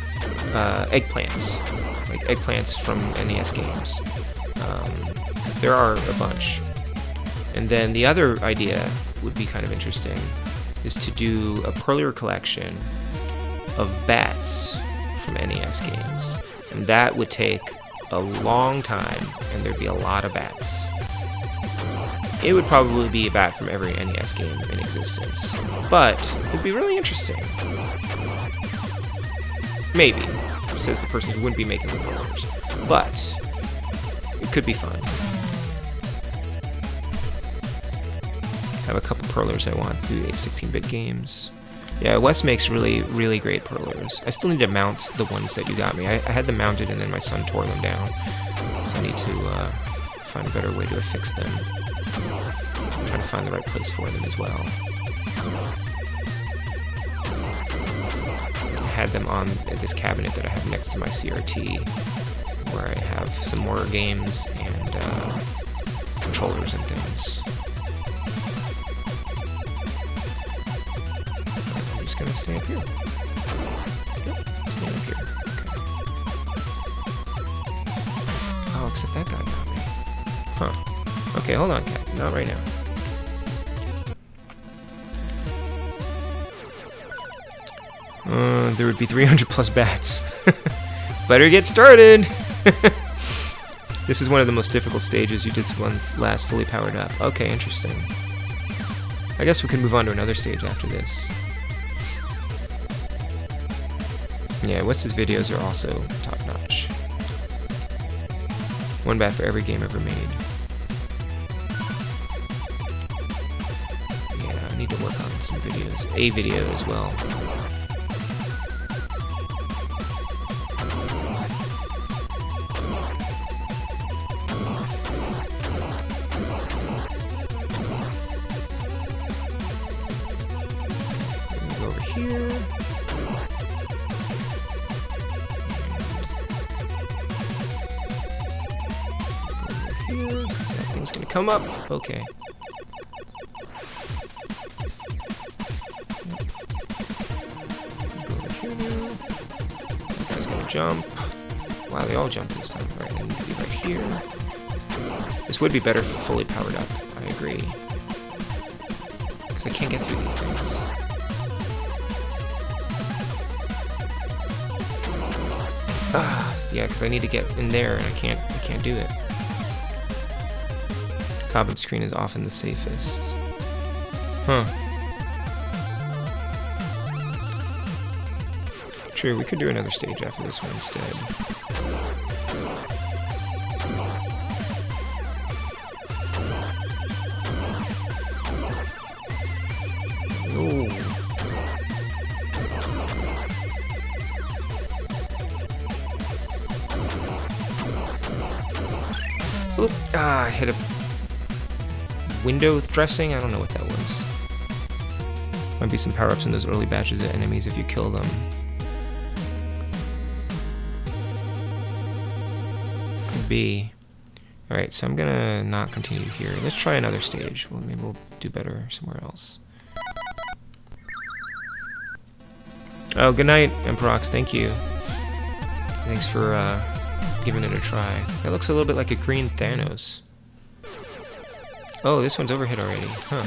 eggplants. Like eggplants from NES games. Because there are a bunch. And then the other idea would be kind of interesting, is to do a Perler collection of bats from NES games, and that would take a long time, and there'd be a lot of bats. It would probably be a bat from every NES game in existence, but it'd be really interesting. Maybe, says the person who wouldn't be making the colors, but it could be fun. I have a couple Perlers I want to do 16-bit games. Yeah, Wes makes really, really great Perlers. I still need to mount the ones that you got me. I had them mounted and then my son tore them down. So I need to find a better way to affix them. I'm trying to find the right place for them as well. I had them on this cabinet that I have next to my CRT, where I have some more games and controllers and things. Gonna stay up here. Yep, stay up here. Okay. Oh, except that guy got me. Huh. Okay, hold on, Cat. Not right now. There would be 300 plus bats. Better get started! This is one of the most difficult stages. You did one last fully powered up. Okay, interesting. I guess we can move on to another stage after this. Yeah, Wes's videos are also top-notch. One bat for every game ever made. Yeah, I need to work on some videos. A video as well. Go over here. Because that thing's gonna come up. Okay. Go over here now. That guy's gonna jump. Wow, they all jumped this time. Right, I need to be right here. This would be better fully powered up. I agree. Because I can't get through these things. Yeah, because I need to get in there and I can't do it. Top of the screen is often the safest. Huh. True, we could do another stage after this one instead. Ooh. Oop, I hit a window dressing? I don't know what that was. Might be some power-ups in those early batches of enemies if you kill them. Could be. Alright, so I'm gonna not continue here. Let's try another stage. Well, maybe we'll do better somewhere else. Oh, good night, Emperox. Thank you. Thanks for giving it a try. That looks a little bit like a green Thanos. Oh, this one's overhit already. Huh.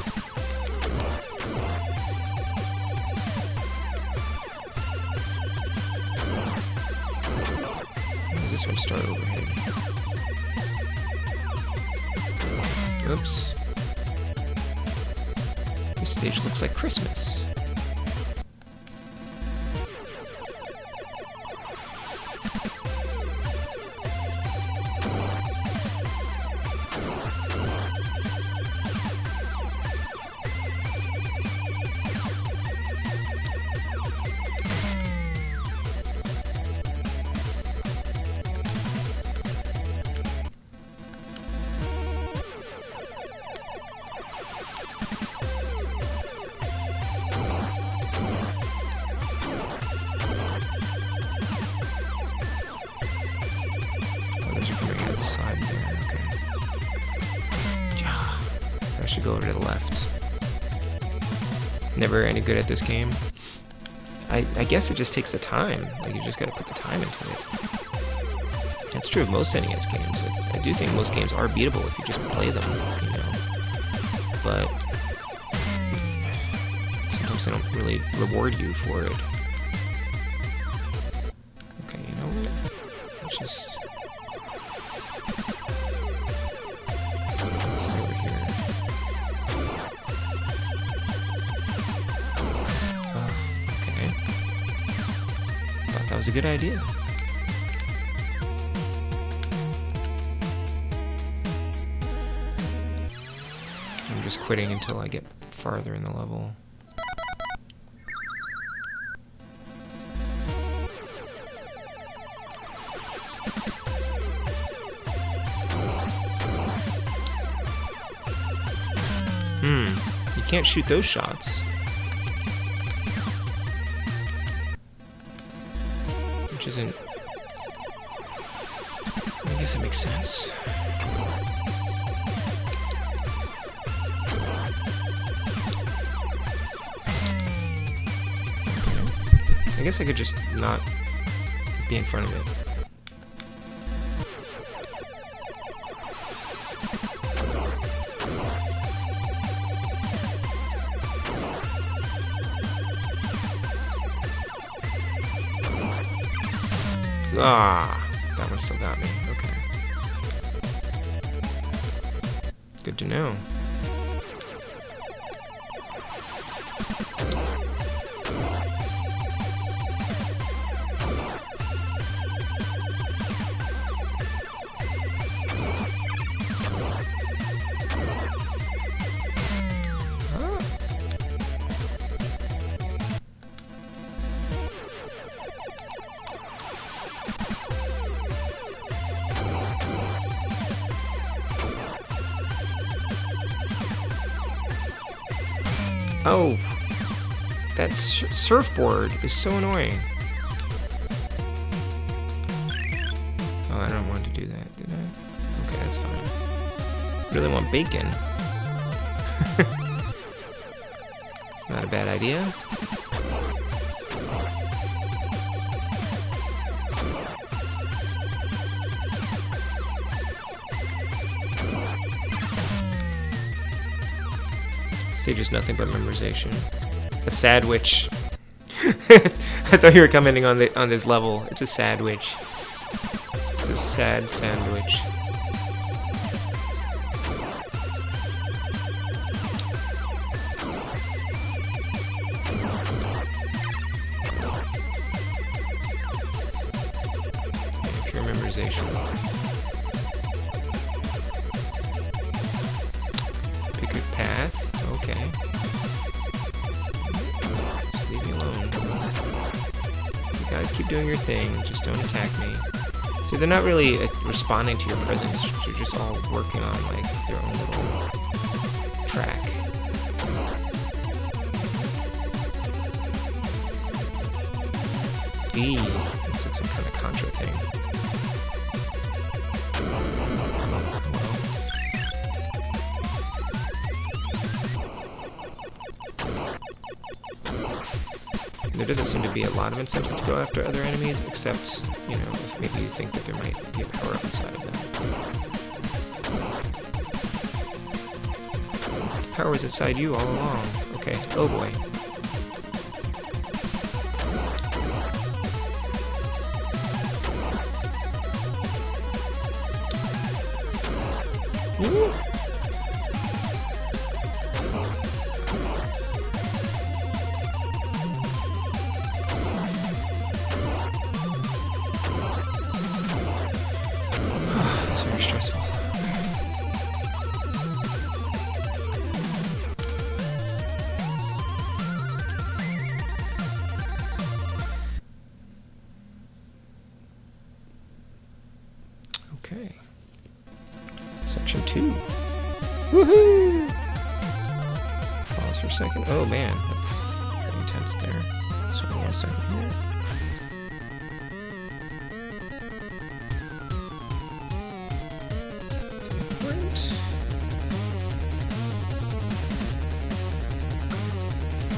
Why does this one start overhead? Oops. This stage looks like Christmas. Side there, okay. I should go over to the left. Never any good at this game. I guess it just takes the time. Like, you just gotta put the time into it. That's true of most NES games. I do think most games are beatable if you just play them, you know. But sometimes they don't really reward you for it. Okay, you know what? Let's just... That was a good idea. I'm just quitting until I get farther in the level. You can't shoot those shots. Isn't... I guess that makes sense. I guess I could just not be in front of it. Ah, that one still got me. Okay. Good to know. Oh, that surfboard is so annoying. Oh, I don't want to do that, did I? Okay, that's fine. Really want bacon. It's not a bad idea. Stage is nothing but memorization. A sandwich. I thought you were commenting on this level. It's a sandwich. It's a sad sandwich. Yeah, pure memorization. Pick a path. Okay. Just leave me alone. You guys keep doing your thing, just don't attack me. See, they're not really responding to your presence, they're just all working on, like, their own little track. Eee, looks like some kind of Contra thing. There doesn't seem to be a lot of incentive to go after other enemies, except, you know, if maybe you think that there might be a power-up inside of them. The power is inside you all along. Okay, oh boy. Ooh. That's very stressful. Okay. Section 2. Woohoo! Pause for a second. Oh man, that's very intense there. So 1 second here.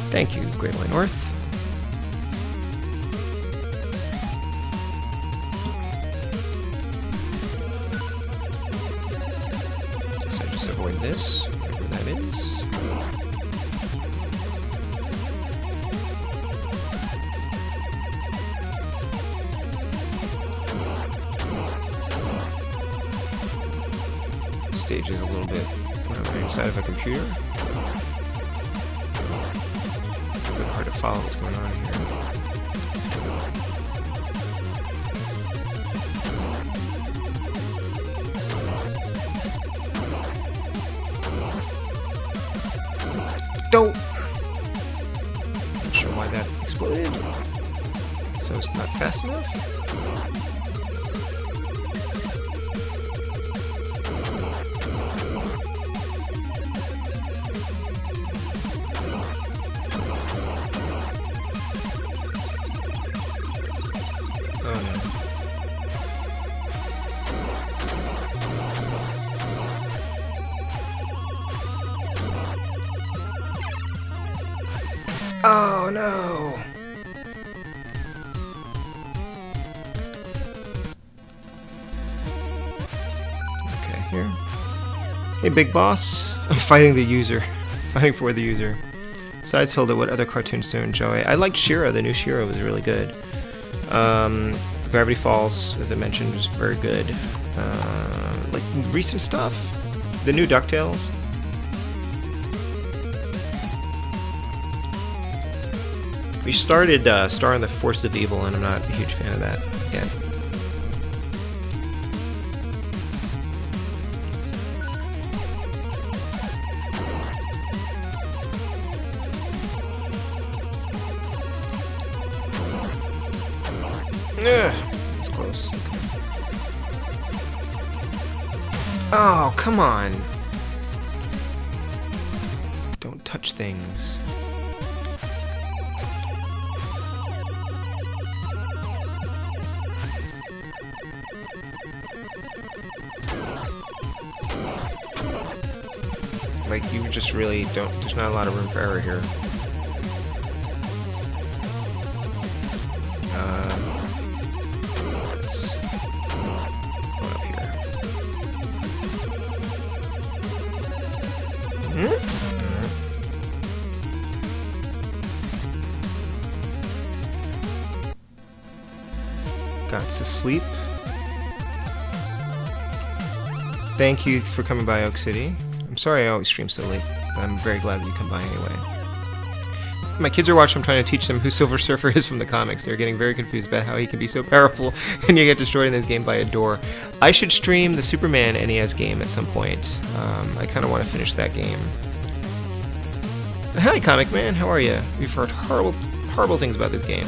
Thank you, Great Way North. So just avoid this, whatever that is. The stage is a little bit inside of a computer. Hard to follow what's going on here. Don't! Not sure why that exploded. So it's not fast enough? Oh no! Okay, here. Hey, big boss. I'm fighting the user. Fighting for the user. Besides Hilda, what other cartoons do you enjoy? I liked Shira. The new Shira was really good. Gravity Falls, as I mentioned, was very good. Like recent stuff. The new DuckTales. We started starring the Force of Evil, and I'm not a huge fan of that yet. It's close. Okay. Oh, come on. Don't touch things. Like, you just really don't... There's not a lot of room for error here. Let's go up here. Got to sleep. Thank you for coming by, Oak City. I'm sorry I always stream so late, but I'm very glad that you come by anyway. My kids are watching. I'm trying to teach them who Silver Surfer is from the comics. They're getting very confused about how he can be so powerful and you get destroyed in this game by a door. I should stream the Superman NES game at some point. I kind of want to finish that game. Hi, Comic Man. How are you? We've heard horrible things about this game.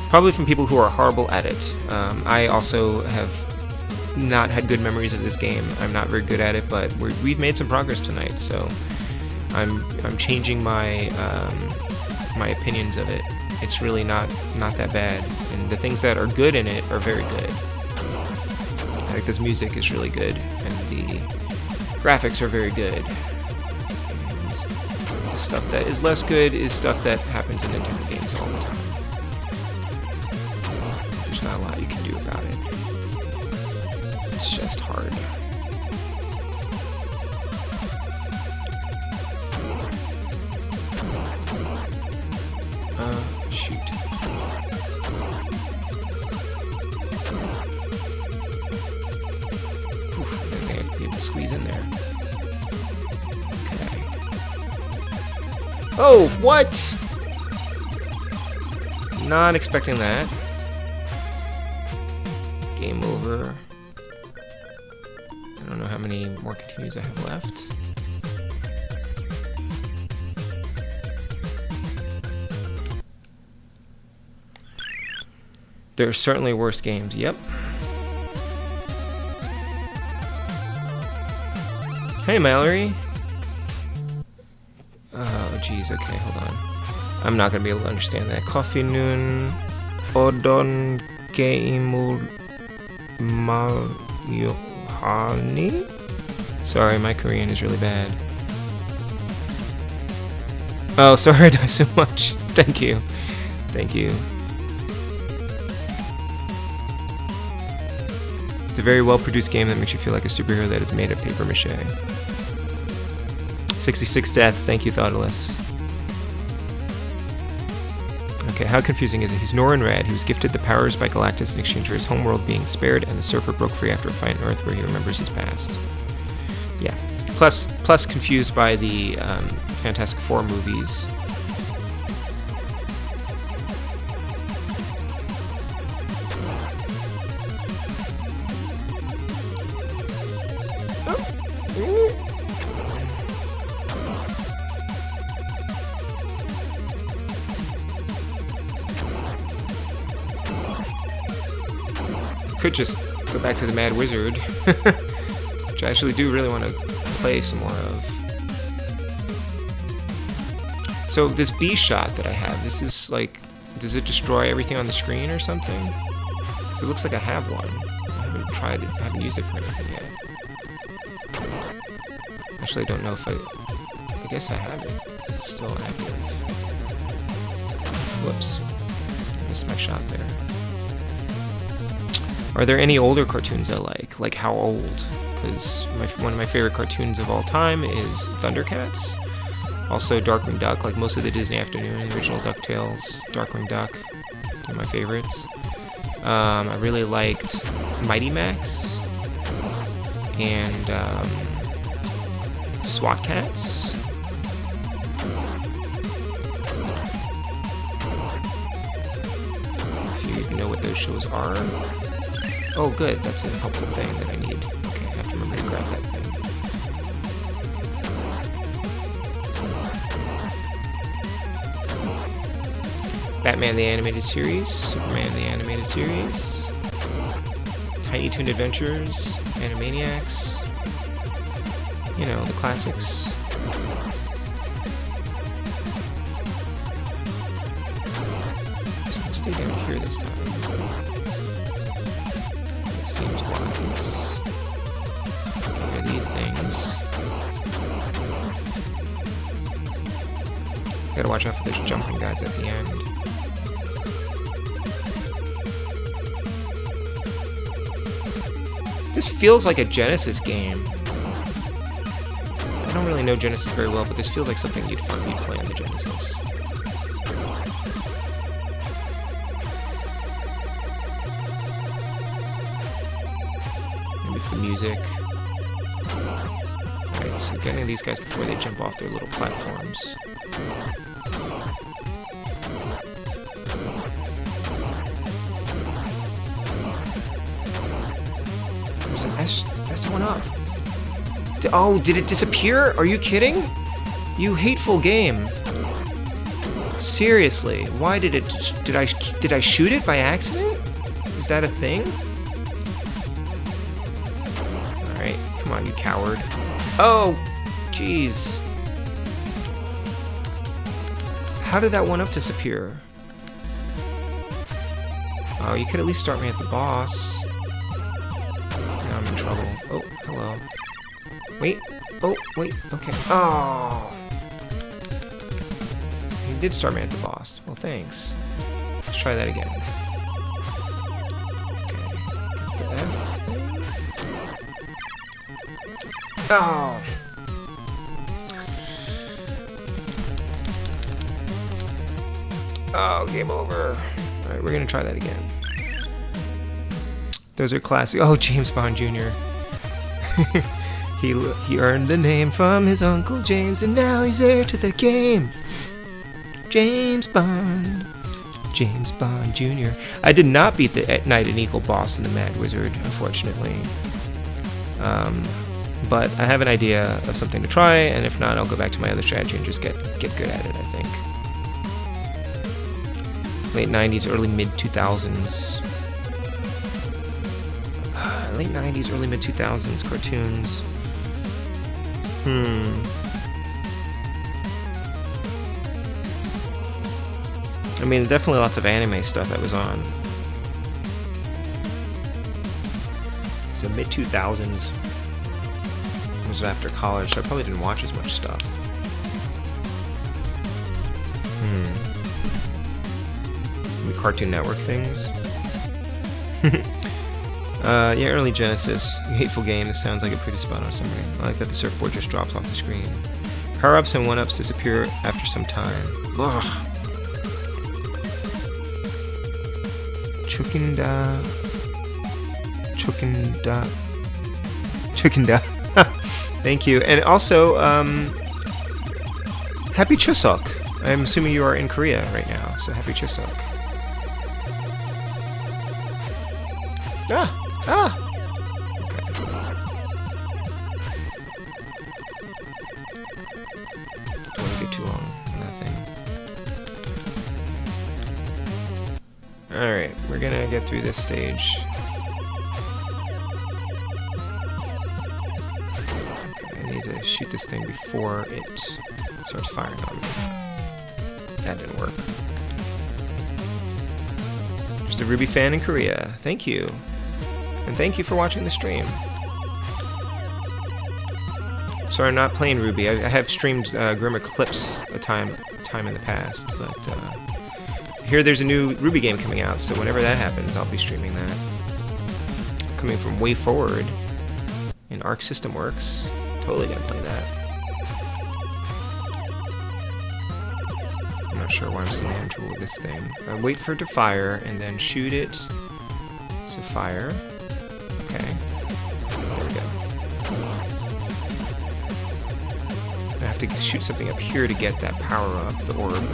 Probably from people who are horrible at it. I also have not had good memories of this game. I'm not very good at it, but we've made some progress tonight, so I'm changing my my opinions of it. It's really not that bad, and the things that are good in it are very good. Like this music is really good, and the graphics are very good. And the stuff that is less good is stuff that happens in Nintendo games all the time. There's not a lot you can do about it. It's just hard. Shoot. Oof, I think I'd be able to squeeze in there. Okay. Oh, what? Not expecting that. Game over. I don't know how many more continues I have left. There are certainly worse games. Yep. Hey, Mallory. Oh, jeez. Okay, hold on. I'm not gonna be able to understand that. Coffee noon. Odon geimul malyohani. Sorry, my Korean is really bad. Oh, sorry, I so much. Thank you. Thank you. It's a very well-produced game that makes you feel like a superhero that is made of paper mache. 66 deaths, thank you, Thoughtless. Okay, how confusing is it? He's Norin Red, who was gifted the powers by Galactus in exchange for his homeworld being spared, and the Surfer broke free after a fight on Earth where he remembers his past. Yeah. Plus confused by the Fantastic Four movies. Could just go back to the Mad Wizard, which I actually do really want to play some more of. So this B shot that I have, this is like, does it destroy everything on the screen or something? So it looks like I have one. I haven't tried it, I haven't used it for anything yet. Actually, I don't know if I guess I have it. It's still active. Whoops. I missed my shot there. Are there any older cartoons I like? Like how old? Because one of my favorite cartoons of all time is Thundercats. Also Darkwing Duck, like most of the Disney Afternoon, the original DuckTales, Darkwing Duck, they're my favorites. I really liked Mighty Max and SWAT Cats. If you even know what those shows are. Oh, good. That's a helpful thing that I need. Okay, I have to remember to grab that thing. Batman the Animated Series, Superman the Animated Series, Tiny Toon Adventures, Animaniacs, you know, the classics. So I'll stay down here this time. Seems wise. Okay, these things. Gotta watch out for those jumping guys at the end. This feels like a Genesis game. I don't really know Genesis very well, but this feels like something you'd play on the Genesis. It's the music. Alright, so getting these guys before they jump off their little platforms. There's an S. That's one up. Oh, did it disappear? Are you kidding? You hateful game. Seriously, why did it? Did I shoot it by accident? Is that a thing? Come on, you coward. Oh, jeez. how did that 1-up disappear? Oh, you could at least start me at the boss. Now I'm in trouble. Oh, hello. Wait. Oh, wait. Okay. Oh. You did start me at the boss. Well, thanks. Let's try that again. Okay. Get the F thing. Oh. Oh, game over. Alright, we're gonna try that again. Those are classic. Oh, James Bond Jr. He earned the name from his Uncle James, and now he's heir to the game. James Bond. James Bond Jr. I did not beat the Knight and Eagle boss in the Mad Wizard, unfortunately. But I have an idea of something to try, and if not, I'll go back to my other strategy and just get good at it, I think. Late 90s, early mid 2000s. Late 90s, early mid 2000s cartoons. I mean, definitely lots of anime stuff that was on. So mid 2000s was after college, so I probably didn't watch as much stuff. Maybe Cartoon Network things. Yeah, early Genesis. Hateful game. This sounds like a pretty spot on summary. I like that the surfboard just drops off the screen. Power-ups and 1-ups disappear after some time. Ugh. Chukinda. Thank you. And also, happy Chuseok. I'm assuming you are in Korea right now, so happy Chuseok. Okay. Don't want to get too long on that thing. Alright, we're gonna get through this stage. Okay, I need to shoot this thing before it starts firing on me. That didn't work. There's a Ruby fan in Korea. Thank you. And thank you for watching the stream. Sorry, I'm not playing Ruby. I have streamed Grimmer Clips a time in the past, but here there's a new Ruby game coming out, so whenever that happens, I'll be streaming that. Coming from Way Forward in Arc System Works. Totally gonna play that. I'm not sure why I'm still having trouble with this thing. Wait for it to fire and then shoot it. So fire. Okay. There we go. I have to shoot something up here to get that power up, the orb.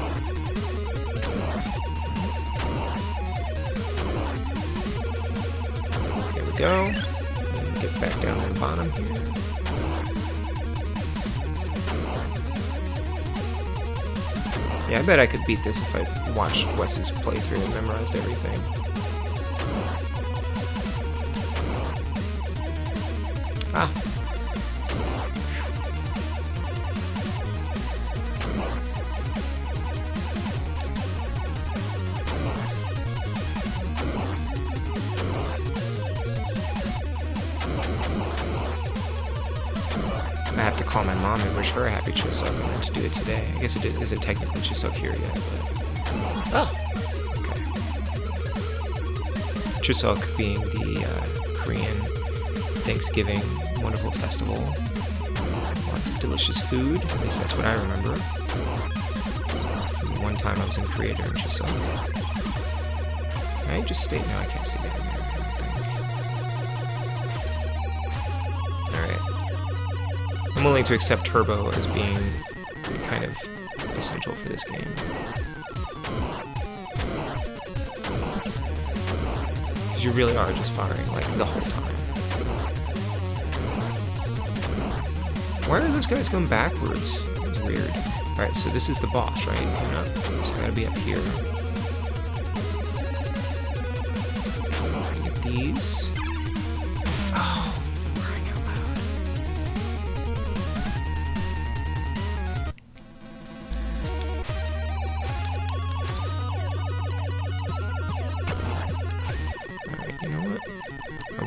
Here we go. And get back down to the bottom here. Yeah, I bet I could beat this if I watched Wes's playthrough and memorized everything. Ah. I have to call my mom and wish her a happy Chuseok. I meant to do it today. I guess it isn't technically Chuseok here yet, but... Oh! Okay. Chuseok being the Korean Thanksgiving wonderful festival. Lots of delicious food. At least that's what I remember. One time I was in Korea during Chuseok. Can I just stay? No, I can't stay down there. Alright. I'm willing to accept Turbo as being kind of essential for this game. Because you really are just firing like the whole time. Why are those guys going backwards? It's weird. Alright, so this is the boss, right? Coming up. So I gotta be up here. Get these. Oh, crying out loud.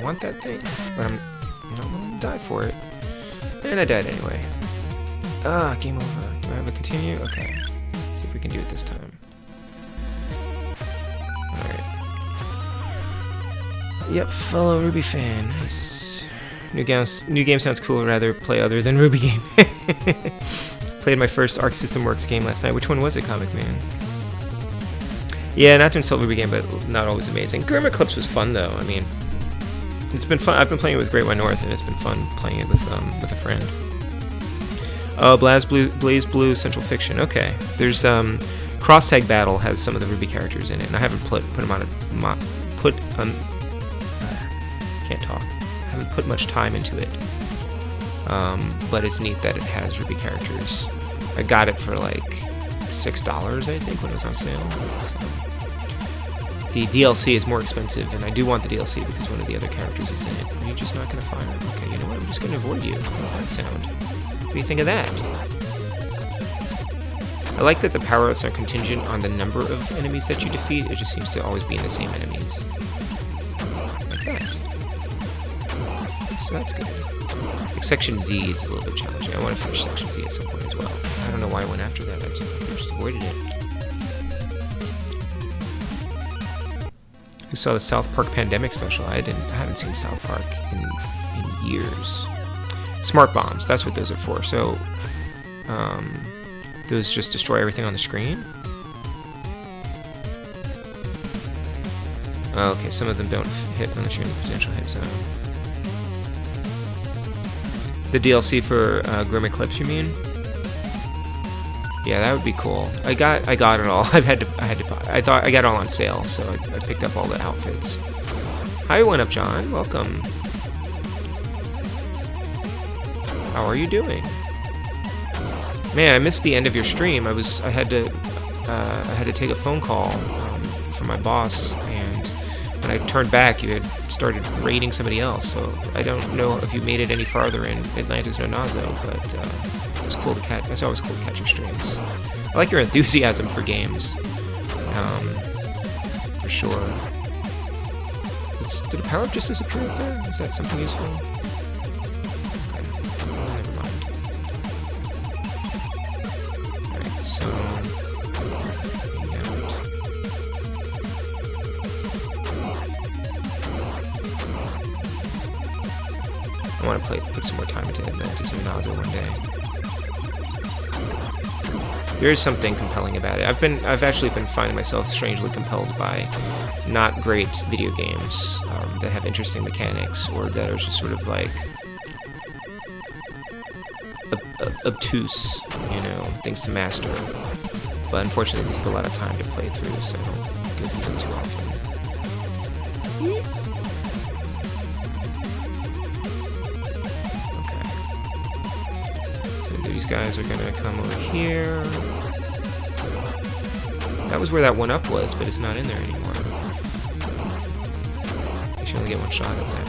want that thing, but I'm not willing to die for it. And I died anyway. Ah, game over. Do I have a continue? Okay. Let's see if we can do it this time. Alright. Yep, fellow Ruby fan. Nice. New game sounds cool. I'd rather play other than Ruby game. Played my first Arc System Works game last night. Which one was it, Comic Man? Yeah, not to insult Ruby game, but not always amazing. Grim Eclipse was fun, though. I mean, it's been fun. I've been playing it with Great White North, and it's been fun playing it with a friend. Oh, Blaze Blue Central Fiction. Okay, there's Cross Tag Battle has some of the Ruby characters in it, and I haven't can't talk. I haven't put much time into it, but it's neat that it has Ruby characters. I got it for like $6, I think, when it was on sale. So. The DLC is more expensive, and I do want the DLC because one of the other characters is in it. Are you just not going to fire? Okay, you know what? I'm just going to avoid you. How does that sound? What do you think of that? I like that the power-ups are contingent on the number of enemies that you defeat. It just seems to always be in the same enemies. Like that. So that's good. Like Section Z is a little bit challenging. I want to finish Section Z at some point as well. I don't know why I went after that. I just avoided it. Who saw the South Park Pandemic special? I haven't seen South Park in years. Smart bombs, that's what those are for. So, those just destroy everything on the screen? Okay, some of them don't hit unless you're in the potential hit zone. The DLC for Grim Eclipse, you mean? Yeah, that would be cool. I got it all. I thought I got it all on sale, so I picked up all the outfits. Hi, One Up John. Welcome. How are you doing? Man, I missed the end of your stream. I had to take a phone call from my boss, and when I turned back, you had started raiding somebody else. So I don't know if you made it any farther in Atlantis No Nazo, but it was cool to catch. It's always cool to catch your streams. I like your enthusiasm for games, for sure. Did a power-up just disappear up there? Is that something useful? Okay, never mind. Alright, so I want to put some more time into Atlantis and Nazo one day. There is something compelling about it. I've actually been finding myself strangely compelled by not great video games that have interesting mechanics or that are just sort of like obtuse, you know, things to master. But unfortunately, they take a lot of time to play through, so I don't go through them too often. These guys are gonna come over here. That was where that one up was, but it's not in there anymore. You should only get one shot at that.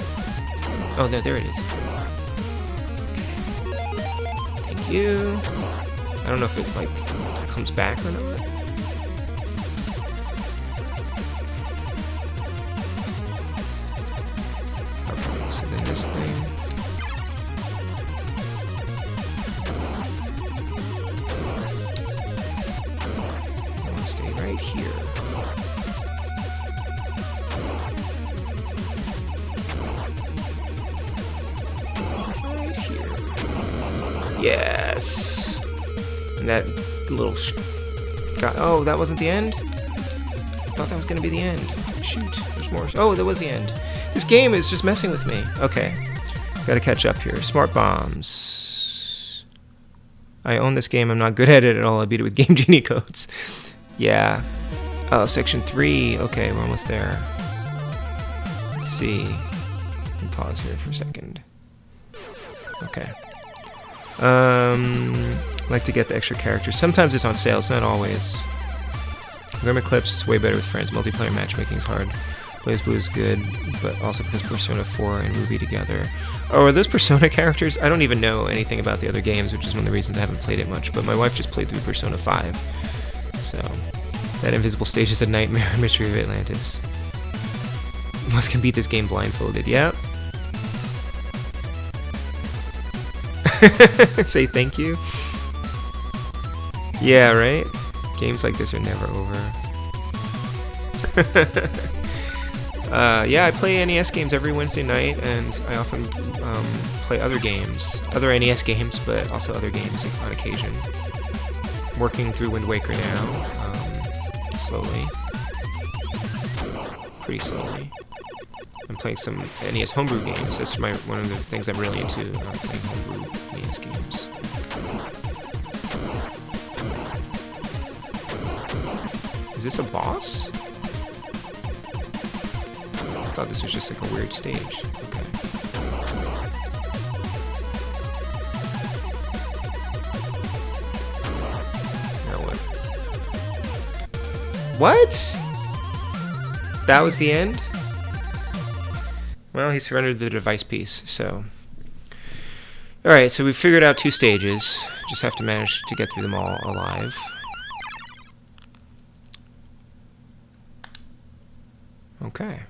Oh, no, there it is. Okay. Thank you. I don't know if it, like, comes back or not. Okay, so then this thing. Stay right here. Right here. Yes! And that little oh, that wasn't the end? I thought that was gonna be the end. Shoot, there's more. Oh, that was the end. This game is just messing with me. Okay. Gotta catch up here. Smart bombs. I own this game. I'm not good at it at all. I beat it with Game Genie codes. Yeah. Oh, Section 3. Okay, we're almost there. Let's see. Let me pause here for a second. Okay. Like to get the extra characters. Sometimes it's on sale. It's not always. Grim Eclipse is way better with friends. Multiplayer matchmaking is hard. Blaze Blue is good, but also because Persona 4 and Ruby together. Oh, are those Persona characters? I don't even know anything about the other games, which is one of the reasons I haven't played it much. But my wife just played through Persona 5. So, that invisible stage is a nightmare. Mystery of Atlantis. Must can beat this game blindfolded. Yep. Say thank you. Yeah, right? Games like this are never over. Yeah, I play NES games every Wednesday night, and I often play other games, other NES games, but also other games on occasion. I'm working through Wind Waker now, slowly. Pretty slowly. I'm playing some NES homebrew games. That's one of the things I'm really into, playing homebrew NES games. Is this a boss? I thought this was just like a weird stage. Okay. Now what? What? That was the end? Well, he surrendered the device piece, so... Alright, so we figured out 2 stages. Just have to manage to get through them all alive. Okay.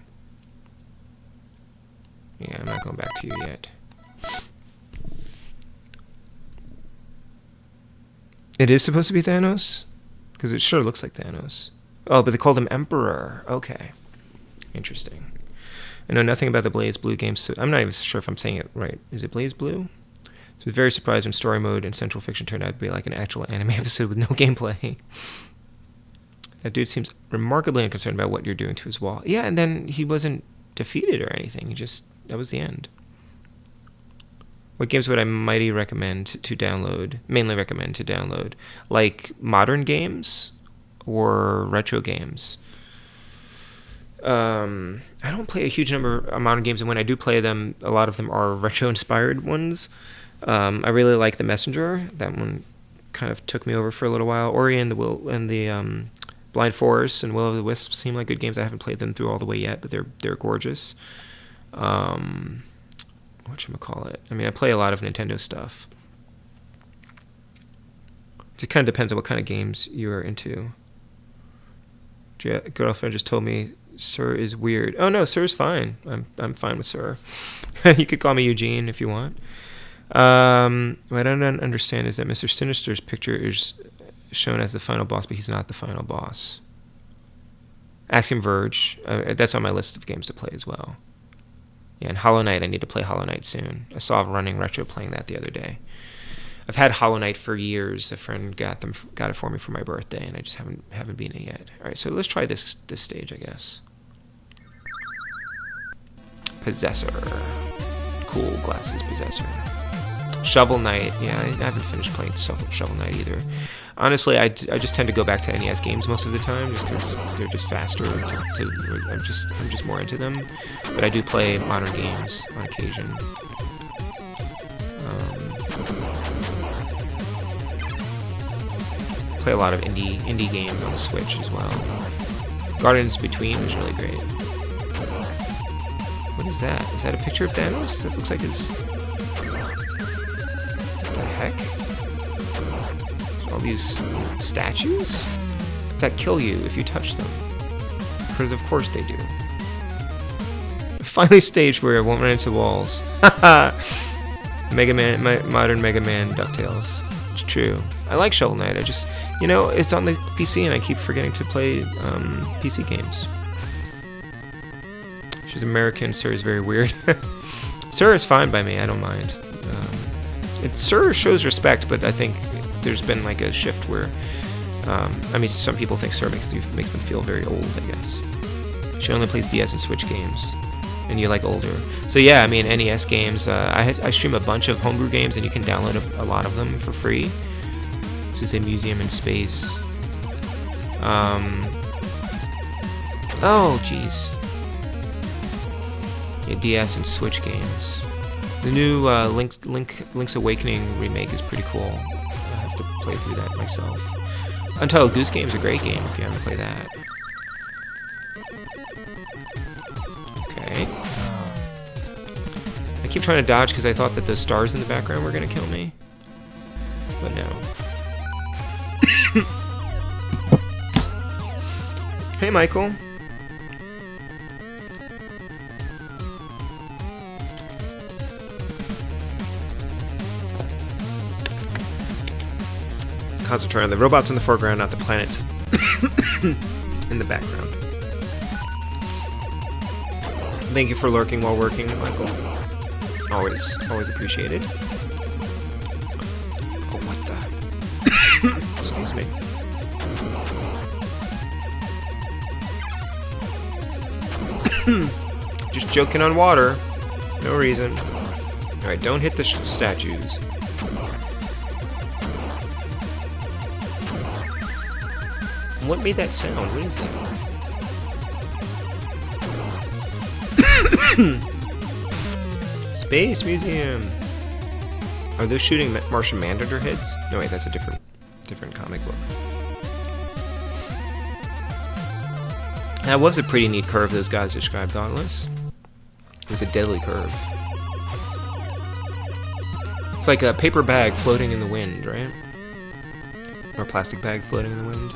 Yeah, I'm not going back to you yet. It is supposed to be Thanos? Because it sure looks like Thanos. Oh, but they called him Emperor. Okay. Interesting. I know nothing about the Blaze Blue games, so I'm not even sure if I'm saying it right. Is it Blaze Blue? So I was very surprised when story mode and central fiction turned out to be like an actual anime episode with no gameplay. That dude seems remarkably unconcerned about what you're doing to his wall. Yeah, and then he wasn't defeated or anything. He just... That was the end. What games would I mainly recommend to download? Like modern games or retro games? I don't play a huge number of modern games, and when I do play them, a lot of them are retro-inspired ones. I really like The Messenger. That one kind of took me over for a little while. Ori and the Blind Forest and Will of the Wisp seem like good games. I haven't played them through all the way yet, but they're gorgeous. Whatchamacallit? I mean, I play a lot of Nintendo stuff. It kind of depends on what kind of games you're into. Girlfriend just told me Sir is weird. Oh no, Sir's fine. I'm fine with Sir. You could call me Eugene if you want. What I don't understand is that Mr. Sinister's picture is shown as the final boss, but he's not the final boss. Axiom Verge. That's on my list of games to play as well. Yeah, and Hollow Knight. I need to play Hollow Knight soon. I saw Running Retro playing that the other day. I've had Hollow Knight for years. A friend got it for me for my birthday, and I just haven't been it yet. All right, so let's try this stage, I guess. Possessor. Cool glasses Possessor. Shovel Knight. Yeah, I haven't finished playing Shovel Knight either. Honestly, I just tend to go back to NES games most of the time, just because they're just faster. I'm just more into them. But I do play modern games on occasion. Play a lot of indie games on the Switch as well. Gardens Between is really great. What is that? Is that a picture of Thanos? That looks like his... What the heck? All these statues that kill you if you touch them. Because of course they do. Finally stage where I won't run into walls. Mega Man, modern Mega Man DuckTales. It's true. I like Shovel Knight. It's on the PC and I keep forgetting to play PC games. She's American. Sir is very weird. Sir is fine by me. I don't mind. Sir shows respect, but I think there's been like a shift where, some people think Sir makes them feel very old, I guess. She only plays DS and Switch games, and you like older. So yeah, I mean, NES games, I stream a bunch of homebrew games, and you can download a lot of them for free. This is a museum in space. Oh, jeez. Yeah, DS and Switch games. The new Link's Awakening remake is pretty cool. I have to play through that myself. Untitled Goose Game is a great game if you haven't played that. Okay. I keep trying to dodge because I thought that the stars in the background were going to kill me. But no. Hey, Michael. concentrate on the robots in the foreground, not the planets in the background. Thank you for lurking while working, Michael. Always appreciated. Oh, what the? Excuse me. Just joking on water. No reason. Alright, don't hit the statues. What made that sound? What is that? Space Museum! Are those shooting Martian Mandator heads? No, wait, that's a different comic book. That was a pretty neat curve those guys described, Dauntless. It was a deadly curve. It's like a paper bag floating in the wind, right? Or a plastic bag floating in the wind.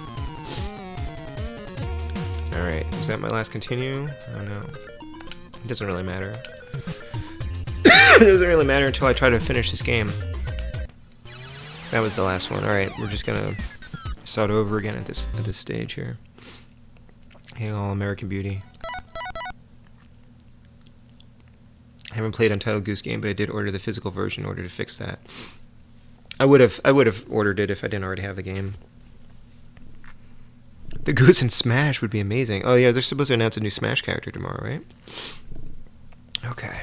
Alright, is that my last continue? Oh no. It doesn't really matter. It doesn't really matter until I try to finish this game. That was the last one. Alright, we're just gonna start over again at this stage here. Hey, all American Beauty. I haven't played Untitled Goose Game, but I did order the physical version in order to fix that. I would have ordered it if I didn't already have the game. The Goose in Smash would be amazing. Oh yeah, they're supposed to announce a new Smash character tomorrow, right? Okay.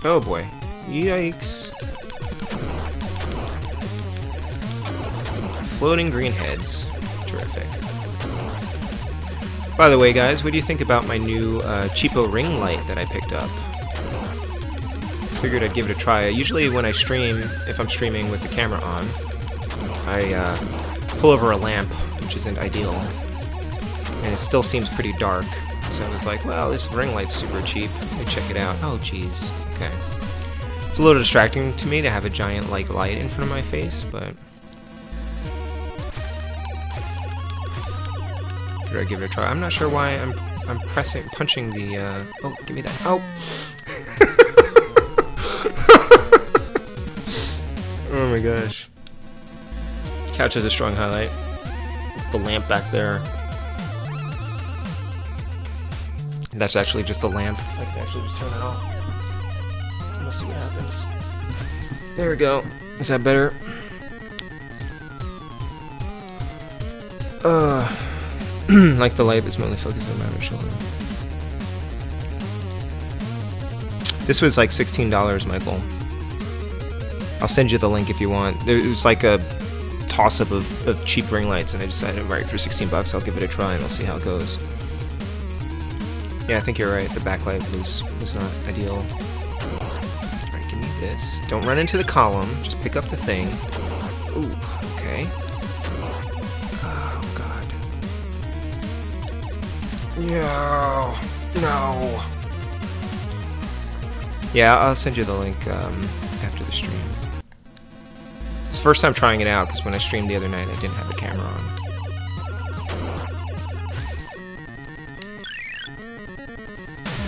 Oh boy. Yikes. Floating green heads. Terrific. By the way, guys, what do you think about my new cheapo ring light that I picked up? Figured I'd give it a try. Usually when I stream, if I'm streaming with the camera on, I pull over a lamp, which isn't ideal. And it still seems pretty dark. So I was like, well, this ring light's super cheap. Let me check it out. Oh, jeez. Okay. It's a little distracting to me to have a giant, like, light in front of my face, but... Should I give it a try? I'm not sure why I'm punching the, Oh, give me that. Oh! Oh my gosh. Couch has a strong highlight. It's the lamp back there. That's actually just a lamp. I can actually just turn it off. We'll see what happens. There we go. Is that better? Like the light is mainly focused on my shoulder. This was like $16, Michael. I'll send you the link if you want. It was like a toss-up of cheap ring lights, and I decided, right, for $16 I'll give it a try and I'll see how it goes. Yeah, I think you're right. The backlight was not ideal. Alright, give me this. Don't run into the column. Just pick up the thing. Ooh, okay. Oh, God. No. Yeah, I'll send you the link after the stream. It's the first time trying it out, because when I streamed the other night, I didn't have the camera on.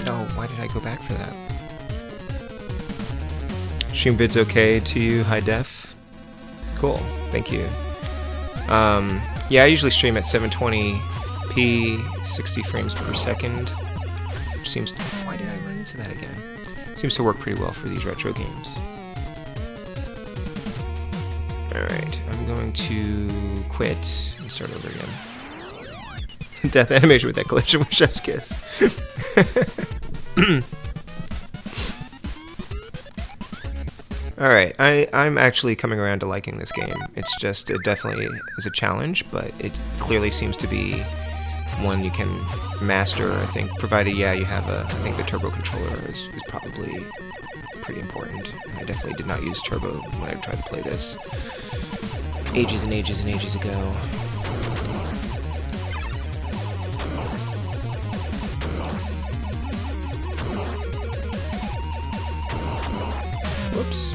Oh, why did I go back for that? Stream vid's okay to you, high def? Cool, thank you. Yeah, I usually stream at 720p, 60 frames per second. Which seems... Why did I run into that again? Seems to work pretty well for these retro games. Alright, I'm going to quit and start over again. Death animation with that collision with Chef's Kiss. Alright, I'm actually coming around to liking this game. It's just, it definitely is a challenge, but it clearly seems to be one you can master, I think, provided, yeah, you have I think the turbo controller is probably pretty important. I definitely did not use turbo when I tried to play this ages and ages and ages ago. Whoops.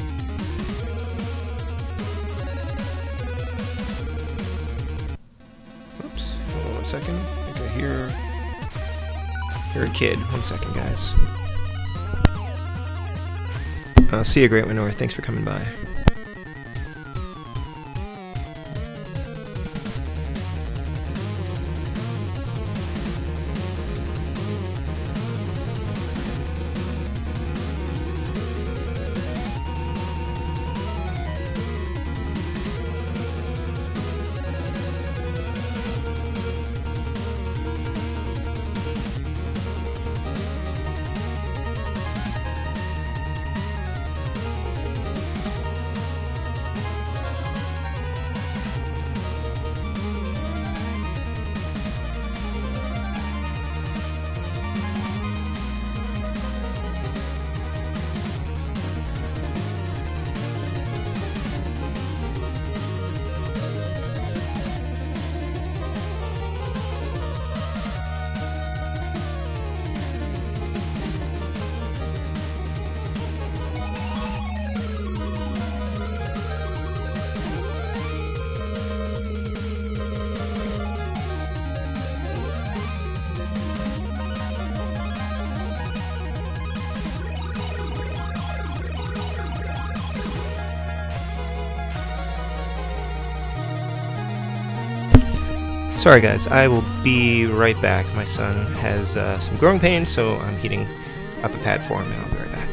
Whoops. second. I think I hear a kid. 1 second, guys. See you, Great Winor. Thanks for coming by. Sorry guys, I will be right back. My son has some growing pains, so I'm heating up a pad for him and I'll be right back.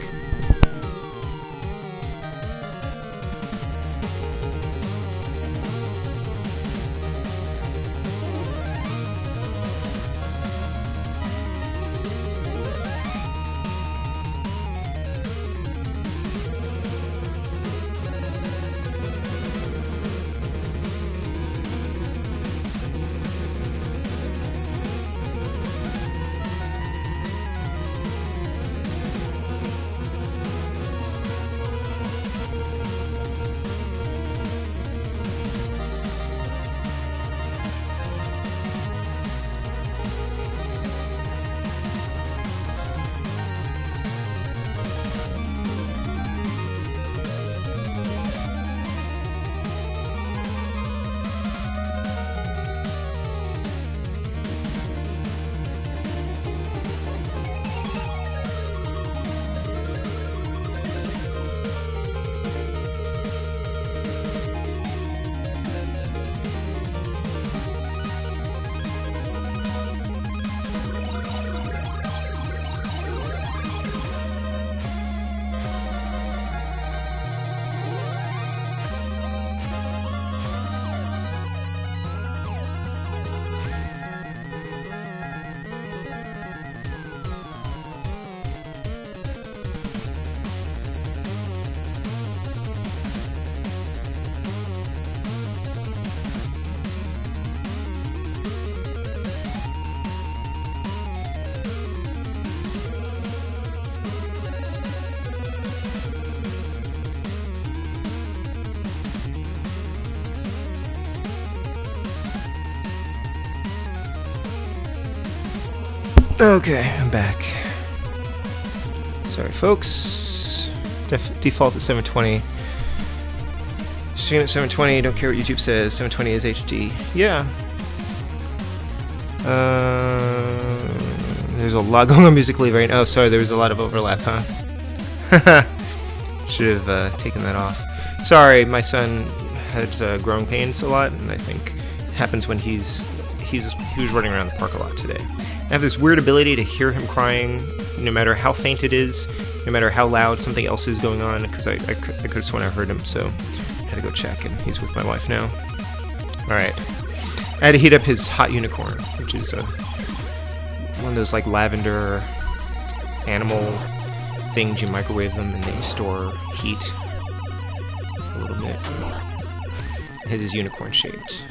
Okay, I'm back. Sorry, folks. Default at 720. Stream at 720. Don't care what YouTube says. 720 is HD. Yeah. There's a lot going on musically right now. Oh, sorry, there was a lot of overlap, huh? Should have taken that off. Sorry, my son has growing pains a lot, and I think it happens when he was running around the park a lot today. I have this weird ability to hear him crying, no matter how faint it is, no matter how loud something else is going on, because I could have sworn I heard him, so I had to go check, and he's with my wife now. Alright. I had to heat up his hot unicorn, which is one of those like lavender animal things. You microwave them and they store heat a little bit. His is unicorn shaped.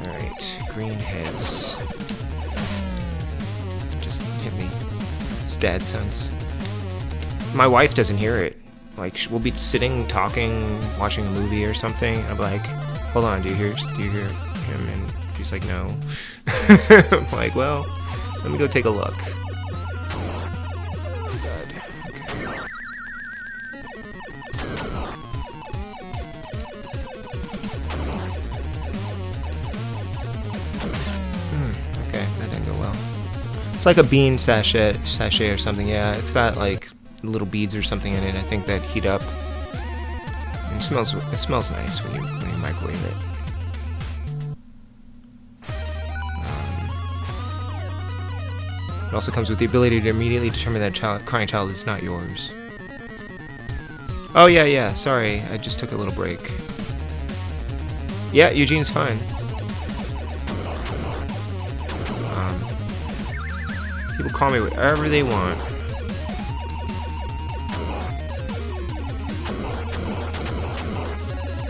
Alright, green heads. Just hit me. It's dad sense. My wife doesn't hear it. Like, we'll be sitting, talking, watching a movie or something. I'm like, hold on, do you hear him? And she's like, no. I'm like, well, let me go take a look. It's like a bean sachet or something. Yeah, it's got like little beads or something in it. I think that heat up. And it smells nice when you microwave it. It also comes with the ability to immediately determine that crying child is not yours. Oh yeah. Sorry, I just took a little break. Yeah, Eugene's fine. People call me whatever they want.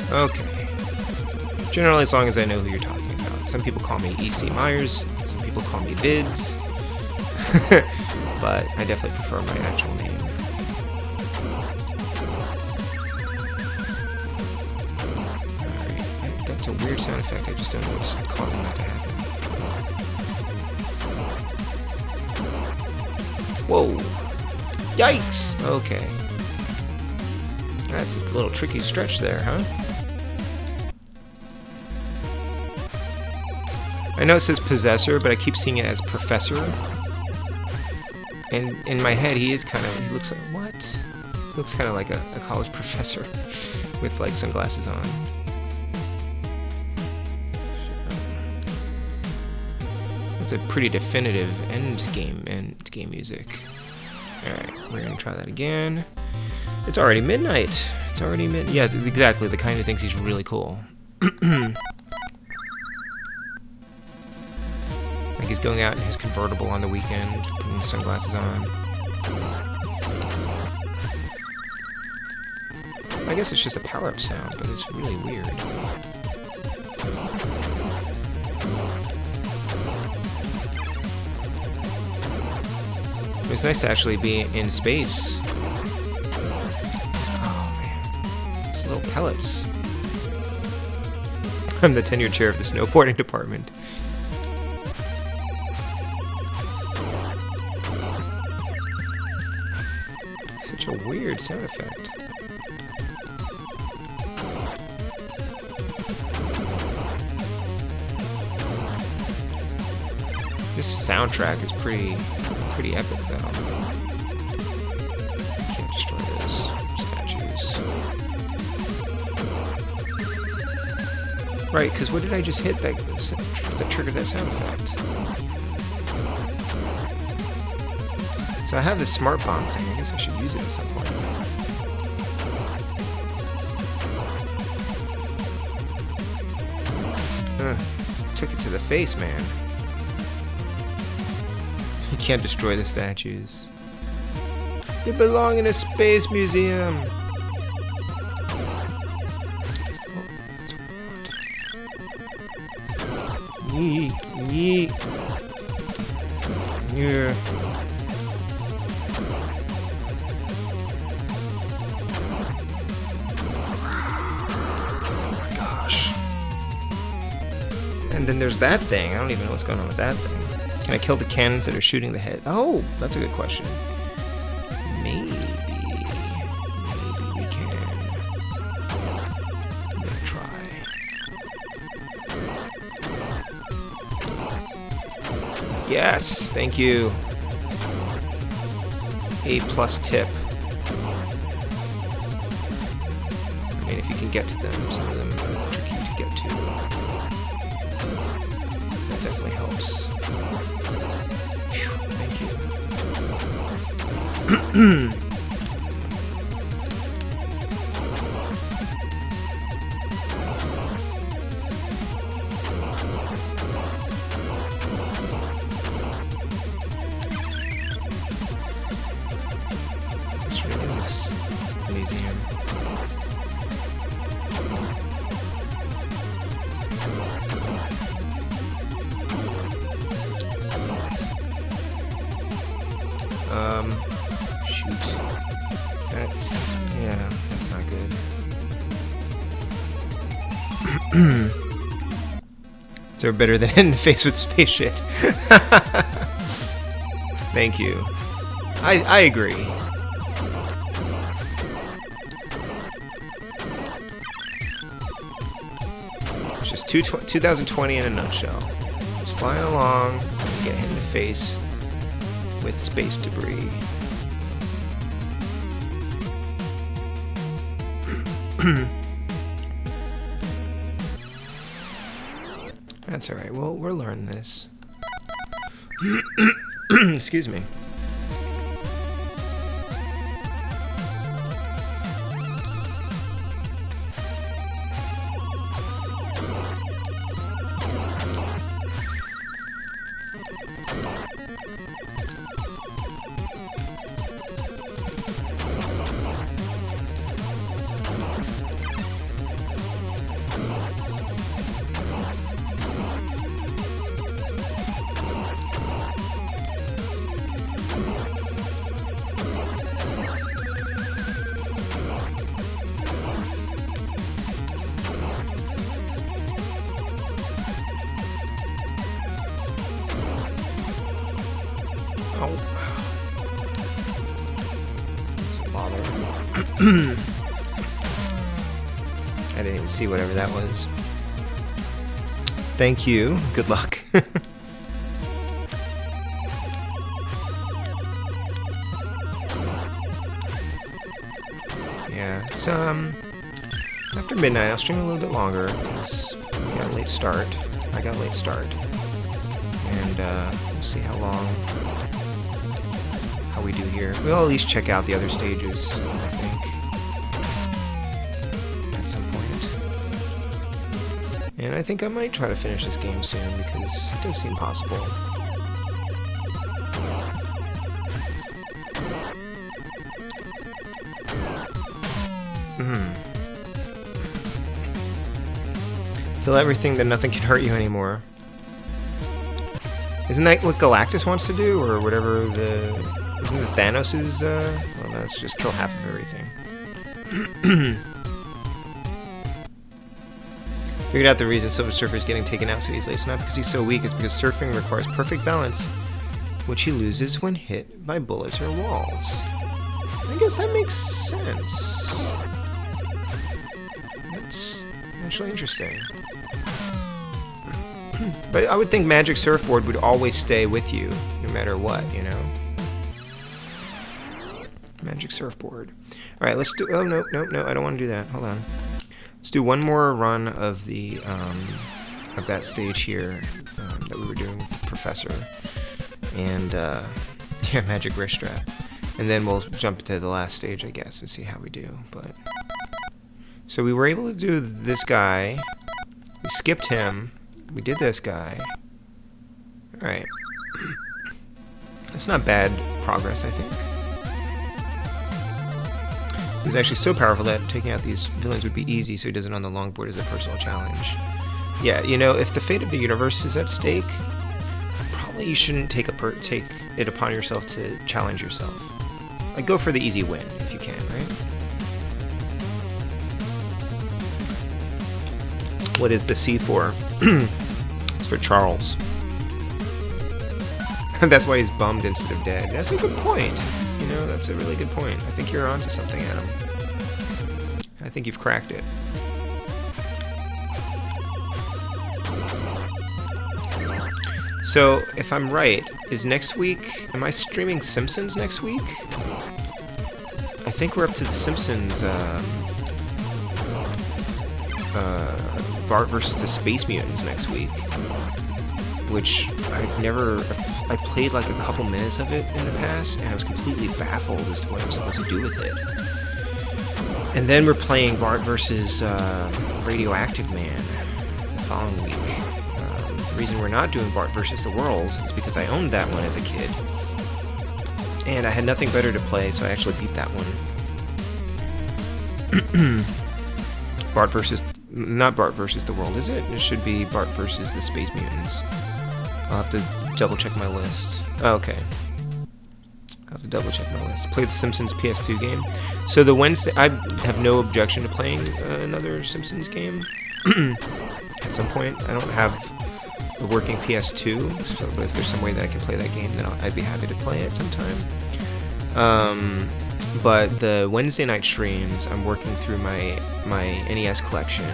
Okay. Generally, as long as I know who you're talking about. Some people call me E.C. Myers. Some people call me Vids. But I definitely prefer my actual name. Alright, that's a weird sound effect. I just don't know what's causing that to happen. Whoa! Yikes! Okay. That's a little tricky stretch there, huh? I know it says Possessor, but I keep seeing it as Professor. And in my head, he looks like, what? He looks kind of like a college professor with like sunglasses on. That's a pretty definitive end game music. Alright, we're gonna try that again. It's already midnight. It's already yeah, exactly, the kind of things he's really cool. Like he's going out in his convertible on the weekend, putting sunglasses on. I guess it's just a power-up sound, but it's really weird. It's nice to actually be in space. Oh man, these little pellets. I'm the tenured chair of the snowboarding department. Such a weird sound effect. This soundtrack is pretty epic, though. Can't destroy those statues. Right, because what did I just hit that triggered that sound effect? So I have this smart bomb thing. I guess I should use it at some point. Took it to the face, man. You can't destroy the statues. You belong in a space museum. Yeet, yeet. Yeah. Oh my gosh. And then there's that thing. I don't even know what's going on with that thing. Can I kill the cannons that are shooting the head? Oh, that's a good question. Maybe we can. I'm gonna try. Yes, thank you. A+ tip. I mean, if you can get to them, some of them are tricky to get to. That definitely helps. It's really this museum. Shoot. That's not good. They're better than in the face with space shit. Thank you. I agree. It's just 2020 in a nutshell. Just flying along, get hit in the face with space debris. That's alright, we'll learn this. Excuse me. I didn't even see whatever that was. Thank you. Good luck. Yeah, it's after midnight. I'll stream a little bit longer because we got a late start. I got a late start, and we'll see how we do here. We'll at least check out the other stages, I think, at some point. And I think I might try to finish this game soon because it does seem possible. Kill everything, then nothing can hurt you anymore. Isn't that what Galactus wants to do, or whatever the... Isn't it Thanos' well, that's just kill half of everything. Figured out the reason Silver Surfer is getting taken out so easily. It's not because he's so weak, it's because surfing requires perfect balance, which he loses when hit by bullets or walls. I guess that makes sense. That's actually interesting. But I would think Magic Surfboard would always stay with you, no matter what, you know? Magic Surfboard. Alright, let's do... Oh, no, I don't want to do that. Hold on. Let's do one more run of the, of that stage here, that we were doing with the Professor. And, yeah, Magic Wrist Strap. And then we'll jump to the last stage, I guess, and see how we do, but... So we were able to do this guy. We skipped him. We did this guy. Alright. That's not bad progress, I think. He's actually so powerful that taking out these villains would be easy, so he does it on the longboard as a personal challenge. Yeah, you know, if the fate of the universe is at stake, probably you shouldn't take it upon yourself to challenge yourself. Like, go for the easy win, if you can, right? What is the C for? It's for Charles. That's why he's bummed instead of dead. That's a good point. You know, that's a really good point. I think you're onto something, Adam. I think you've cracked it. So, if I'm right, is next week... Am I streaming Simpsons next week? I think we're up to the Simpsons, Bart versus the Space Mutants next week, which I played like a couple minutes of it in the past, and I was completely baffled as to what I was supposed to do with it. And then we're playing Bart versus Radioactive Man the following week. The reason we're not doing Bart versus the World is because I owned that one as a kid, and I had nothing better to play, so I actually beat that one. Bart versus... Not Bart versus the World, is it? It should be Bart versus the Space Mutants. I'll have to double check my list. Oh, okay. I'll have to double check my list. Play the Simpsons PS2 game. So the Wednesday... I have no objection to playing another Simpsons game at some point. I don't have a working PS2, so but if there's some way that I can play that game, then I'd be happy to play it sometime. But the Wednesday night streams, I'm working through my NES collection.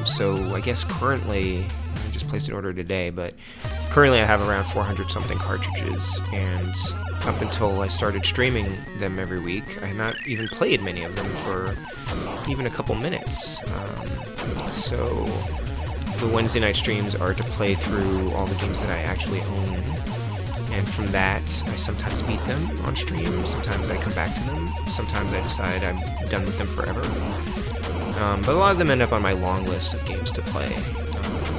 So I guess currently, I just placed an order today, but currently I have around 400 something cartridges, and up until I started streaming them every week, I had not even played many of them for even a couple minutes. So the Wednesday night streams are to play through all the games that I actually own, and from that I sometimes beat them on stream, sometimes I come back to them, sometimes I decide I'm done with them forever. But a lot of them end up on my long list of games to play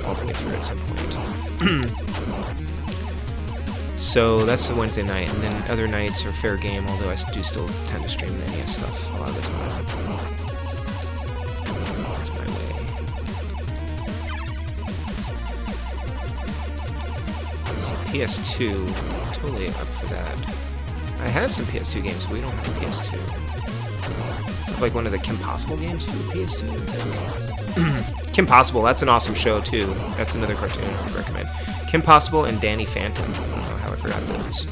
all the way through at some point. So that's the Wednesday night, and then other nights are fair game, although I do still tend to stream NES stuff a lot of the time. That's my way. So PS2, totally up for that. I have some PS2 games, but we don't have a PS2. Like one of the Kim Possible games for the PS2, I think. Kim Possible, that's an awesome show too. That's another cartoon I would recommend. Kim Possible and Danny Phantom. I don't know how I forgot those.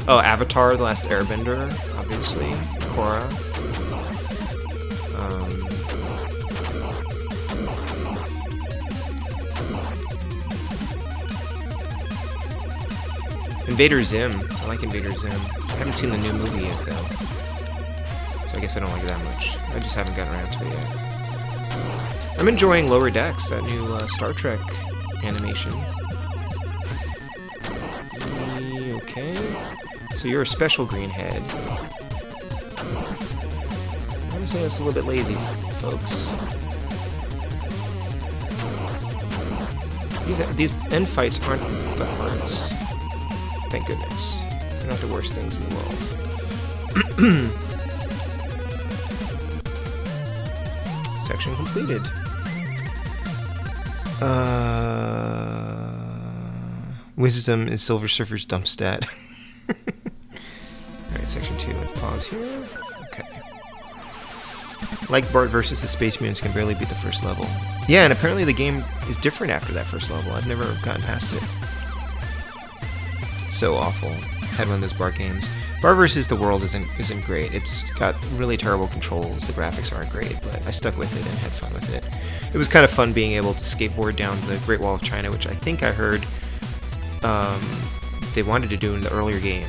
Oh, Avatar: The Last Airbender, obviously. Korra. Invader Zim. I like Invader Zim. I haven't seen the new movie yet though. So I guess I don't like it that much. I just haven't gotten around to it yet. I'm enjoying Lower Decks, that new Star Trek animation. Okay. So you're a special greenhead. I'm gonna say that's a little bit lazy, folks. These end fights aren't the hardest. Thank goodness. They're not the worst things in the world. Section completed. Wisdom is Silver Surfer's dump stat. Alright, section 2. Let's pause here. Okay. Like Bart versus the Space Mutants can barely beat the first level. Yeah, and apparently the game is different after that first level. I've never gotten past it. It's so awful. Had one of those Bart games. Bart vs. the World isn't great. It's got really terrible controls. The graphics aren't great, but I stuck with it and had fun with it. It was kind of fun being able to skateboard down the Great Wall of China, which I think I heard they wanted to do in the earlier game,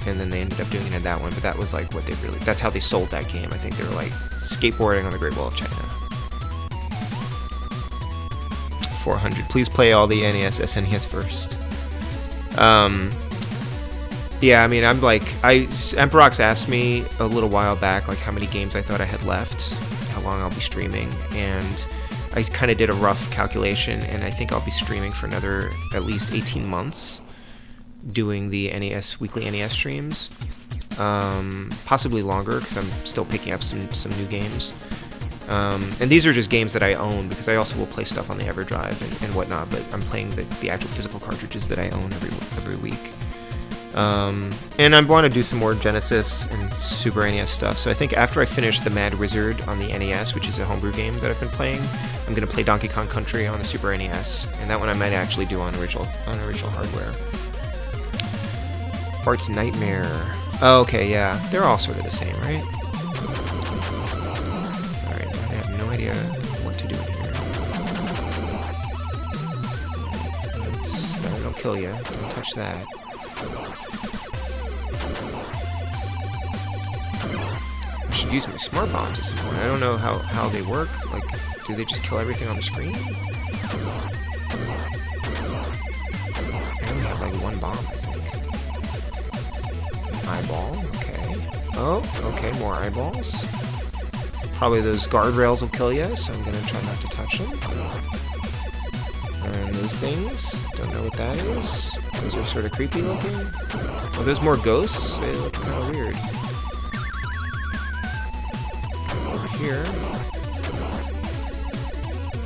and then they ended up doing it in that one, but that was like what they really, that's how they sold that game. I think they were like skateboarding on the Great Wall of China. 400. Please play all the NES, SNES first. Yeah, I mean, I'm like, Emperox asked me a little while back, like, how many games I thought I had left, how long I'll be streaming, and I kind of did a rough calculation, and I think I'll be streaming for another at least 18 months, doing the NES, weekly NES streams, possibly longer, because I'm still picking up some new games. And these are just games that I own, because I also will play stuff on the EverDrive and whatnot, but I'm playing the actual physical cartridges that I own every week. And I want to do some more Genesis and Super NES stuff, so I think after I finish The Mad Wizard on the NES, which is a homebrew game that I've been playing, I'm going to play Donkey Kong Country on the Super NES, and that one I might actually do on original hardware. Bart's Nightmare. Oh, okay, yeah. They're all sort of the same, right? Alright, I have no idea what to do in here. No, don't kill you. Don't touch that. I should use my smart bombs at some point. I don't know how they work. Like, do they just kill everything on the screen? I only have like one bomb, I think. Eyeball, okay. Oh, okay, more eyeballs. Probably those guardrails will kill you, so I'm gonna try not to touch them. And those things, don't know what that is. Those are sort of creepy looking. Oh, there's more ghosts? They look kind of weird. Over here.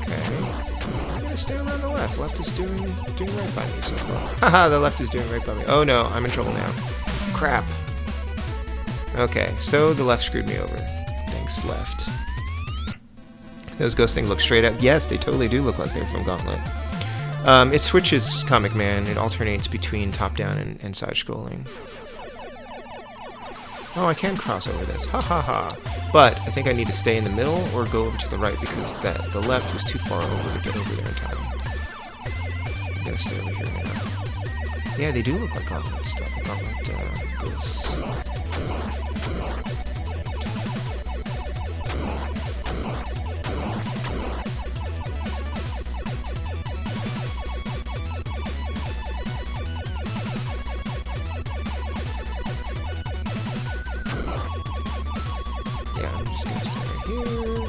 Okay. I'm gonna stay around the left. Left is doing right by me so far. Haha, the left is doing right by me. Oh no, I'm in trouble now. Crap. Okay, so the left screwed me over. Thanks, left. Those ghost things look straight up. Yes, they totally do look like they're from Gauntlet. It switches Comic Man. It alternates between top-down and side-scrolling. Oh, I can cross over this. Ha ha ha. But I think I need to stay in the middle or go over to the right because the left was too far over to get over there in time. I'm gonna stay over here now. Yeah, they do look like gauntlet stuff. Gauntlet ghosts. Yeah, I'm just gonna stay right here.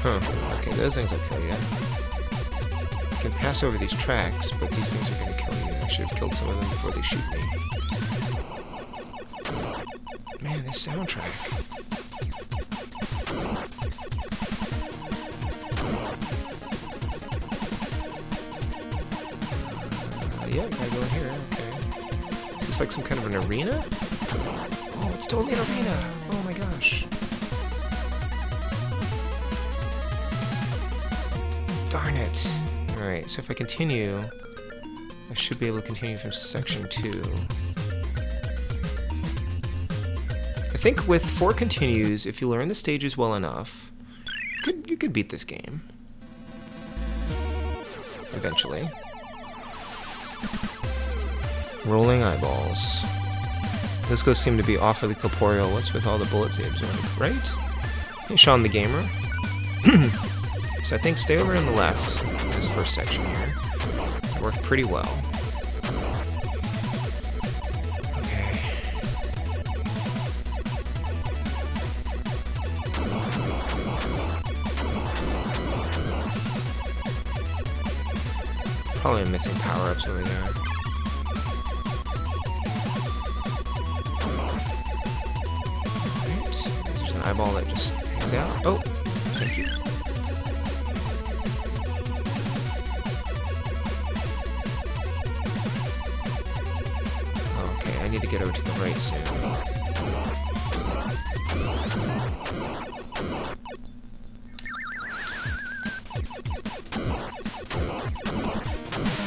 Huh. Okay, those things will kill you. I can pass over these tracks, but these things are going to kill you. I should have killed some of them before they shoot me. Man, this soundtrack. Yeah, I gotta go in here. Okay. Is this like some kind of an arena? Oh, it's totally an arena. Oh my gosh. Darn it. Alright, so if I continue, I should be able to continue from section 2. I think with 4 continues, if you learn the stages well enough, you could beat this game. Eventually. Rolling eyeballs. Those ghosts seem to be awfully corporeal. What's with all the bullets they absorb, right? Hey, Sean the Gamer. So I think stay over on the left, in this first section here. It worked pretty well. Okay. Probably missing power-ups over there. Alright, there's an eyeball that just hangs out. Oh, thank you. I need to get over to the right soon.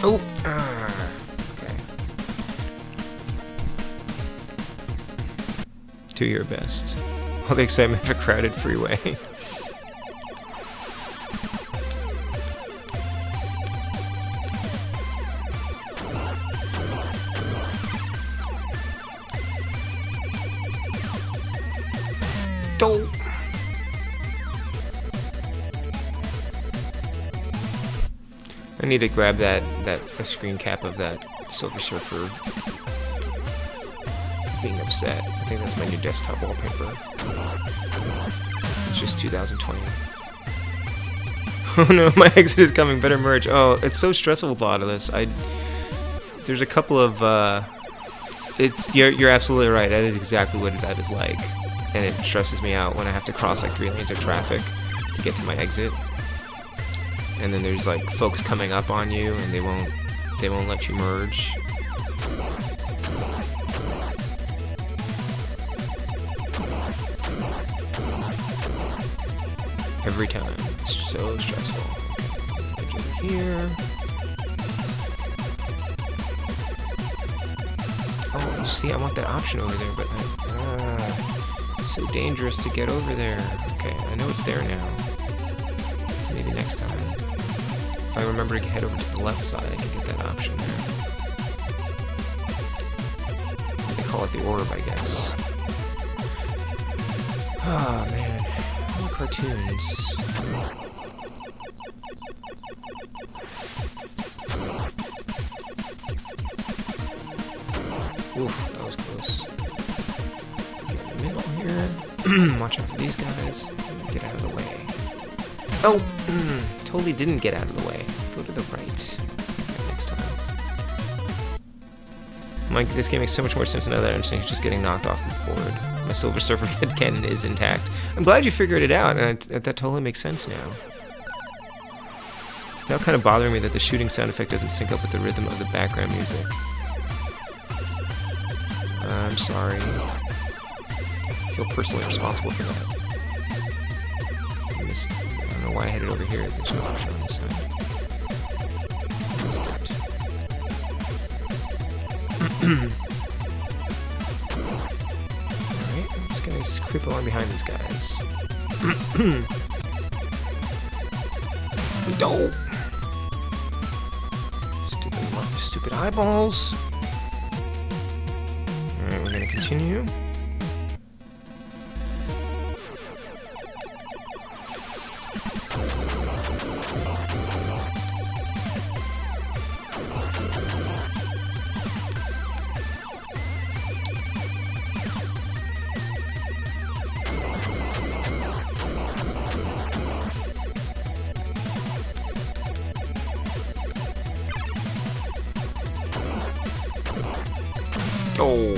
Oh! Okay. Do your best. All the excitement of a crowded freeway. I need to grab that screen cap of that Silver Surfer being upset. I think that's my new desktop wallpaper. It's just 2020. Oh no, my exit is coming. Better merge. Oh, it's so stressful with a lot of this. There's a couple of you're absolutely right. That is exactly what that is like, and it stresses me out when I have to cross like 3 lanes of traffic to get to my exit. And then there's like folks coming up on you, and they won't let you merge. Every time, it's so stressful. Okay, over here. Oh, see, I want that option over there, but it's so dangerous to get over there. Okay, I know it's there now. So maybe next time. If I remember to head over to the left side, I can get that option there. They call it the orb, I guess. Oh, man. More cartoons. Oof, that was close. Get in the middle here. Watch out for these guys. Get out of the way. Oh! Totally didn't get out of the way. Go to the right. Okay, next time. This game makes so much more sense now that I understand he's just getting knocked off the board. My Silver Surfer headcanon is intact. I'm glad you figured it out, and that totally makes sense now. It's now kind of bothering me that the shooting sound effect doesn't sync up with the rhythm of the background music. I'm sorry. I feel personally responsible for that. I don't know why I had it over here. There's no option on this side. Missed it. Alright, I'm just gonna creep along behind these guys. Dope! Stupid eyeballs! Alright, we're gonna continue. Oh.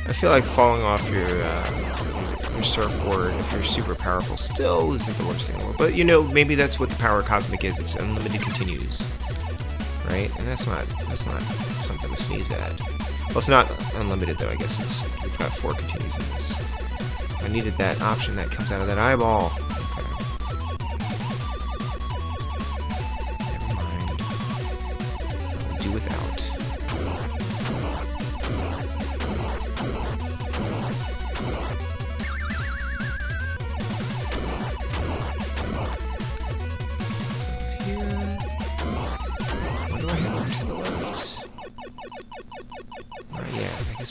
I feel like falling off your surfboard, if you're super powerful, still isn't the worst thing in the world. But you know, maybe that's what the power cosmic is. It's unlimited continues. Right? And that's not something to sneeze at. Well, it's not unlimited though. I guess we've got 4 continues in this. I needed that option that comes out of that eyeball. Okay. Never mind. I'll do without.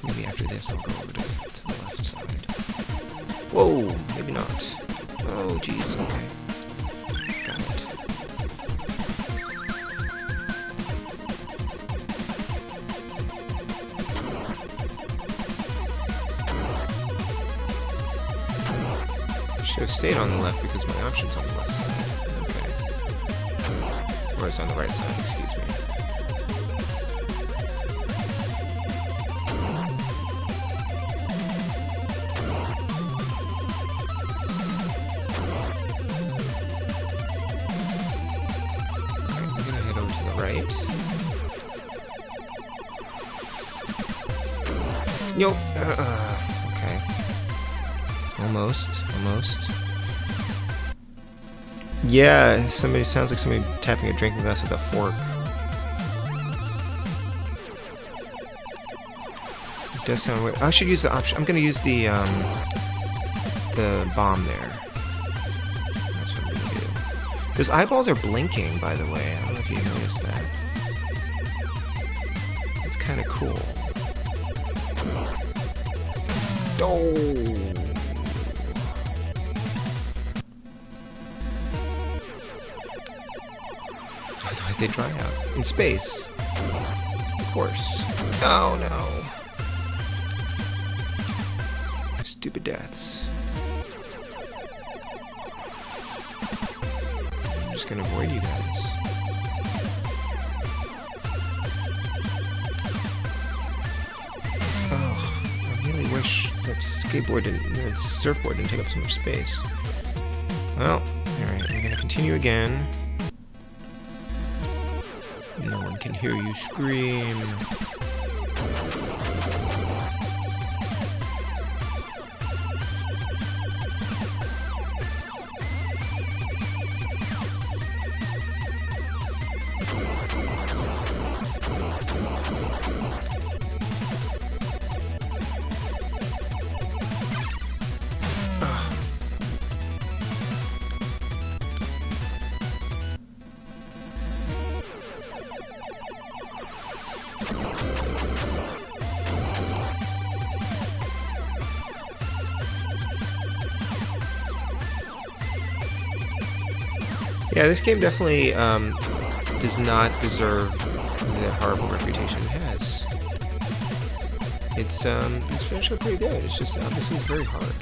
Maybe after this I'll go over to the left side. Whoa, maybe not. Oh, jeez, okay. Got it. Should have stayed on the left because my option's on the left side. Okay. Or it's on the right side, excuse me. Nope. Okay. Almost. Yeah, sounds like somebody tapping a drinking glass with a fork. It does sound weird. I should use the option. I'm gonna use the bomb there. That's what I'm gonna do. Those eyeballs are blinking, by the way. I don't know if you noticed that. It's kind of cool. Oh. Otherwise they dry out. In space. Of course. Oh no. Stupid deaths. I'm just gonna avoid you guys. Wish that surfboard didn't take up so much space. Well, alright, I'm gonna continue again. No one can hear you scream. Yeah, this game definitely does not deserve the horrible reputation it has. It's actually pretty good. It's just this is very hard.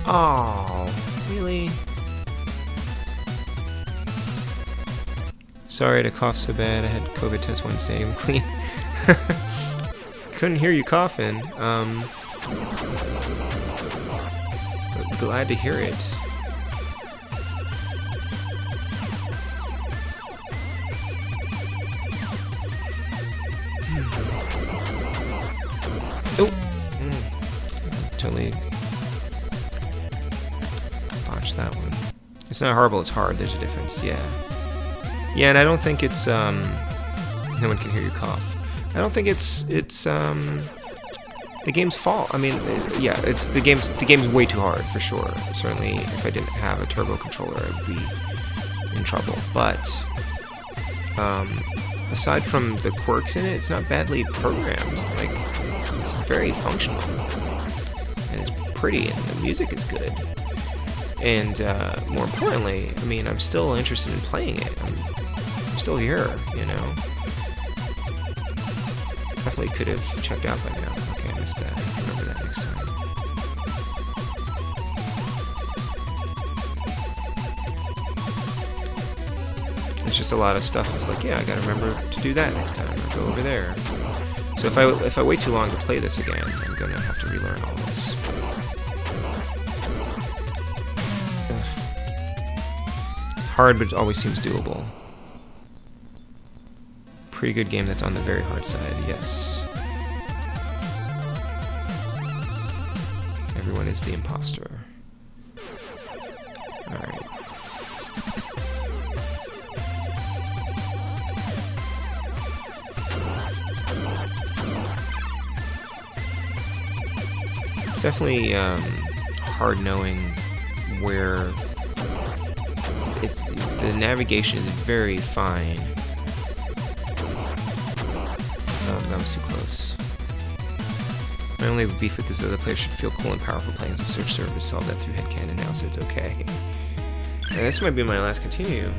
Oh, really? Sorry to cough so bad. I had COVID test Wednesday. I'm clean. glad to hear it. Oh! Totally botched that one. It's not horrible, it's hard. There's a difference, yeah. Yeah, and I don't think it's, no one can hear you cough. I don't think it's the game's fault. I mean, yeah, it's the game's way too hard, for sure. Certainly, if I didn't have a turbo controller, I'd be in trouble. But, aside from the quirks in it, it's not badly programmed. Like, it's very functional. And it's pretty, and the music is good. And, more importantly, I mean, I'm still interested in playing it. I'm still here, you know? Definitely could have checked out by now. Okay, I missed that. I'll remember that next time. It's just a lot of stuff. It's like, yeah, I gotta remember to do that next time, or go over there. So if I wait too long to play this again, I'm gonna have to relearn all this. Hard, but it always seems doable. Pretty good game that's on the very hard side, yes. Everyone is the imposter. Alright. It's definitely hard knowing where the navigation is very fine. That was too close. My only beef with this other player should feel cool and powerful playing as a search server. Solve that through headcanon now, so it's okay. And this might be my last continue.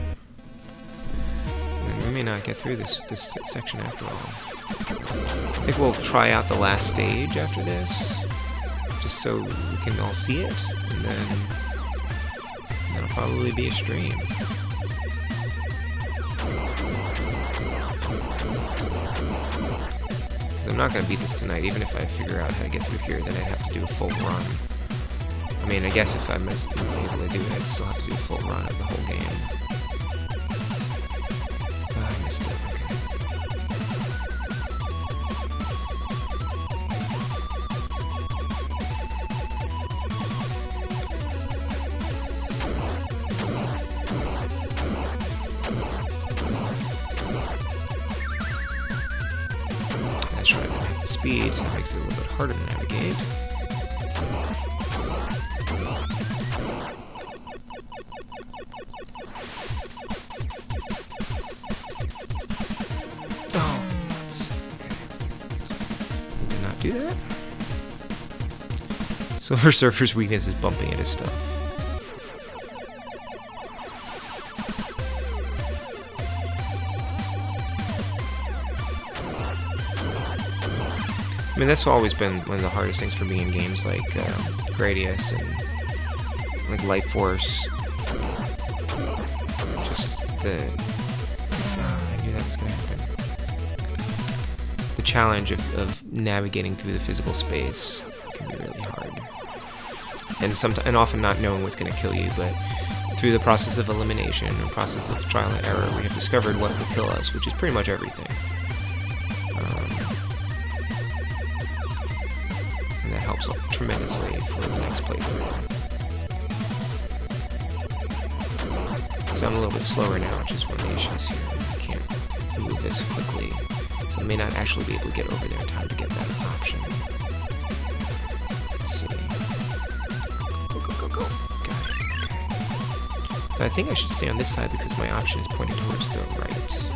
We may not get through this section after all. I think we'll try out the last stage after this, just so we can all see it, and then that'll probably be a stream. I'm not going to beat this tonight. Even if I figure out how to get through here, then I'd have to do a full run. I mean, I guess if I'm able to do it, I'd still have to do a full run of the whole game. Oh, I missed it. Speed, so that makes it a little bit harder to navigate. Oh, okay. Did not do that. Silver Surfer's weakness is bumping into stuff. I mean, that's always been one of the hardest things for me in games like Gradius and like Light Force. Just the... I knew that was going to happen. The challenge of navigating through the physical space can be really hard. And often not knowing what's going to kill you, but through the process of elimination and process of trial and error, we have discovered what will kill us, which is pretty much everything. Helps tremendously for the next playthrough. So I'm a little bit slower now, which is one of the issues here. I can't move this quickly, so I may not actually be able to get over there in time to get that option. Let's see. Go. Got it. Okay. So I think I should stay on this side because my option is pointed towards the right.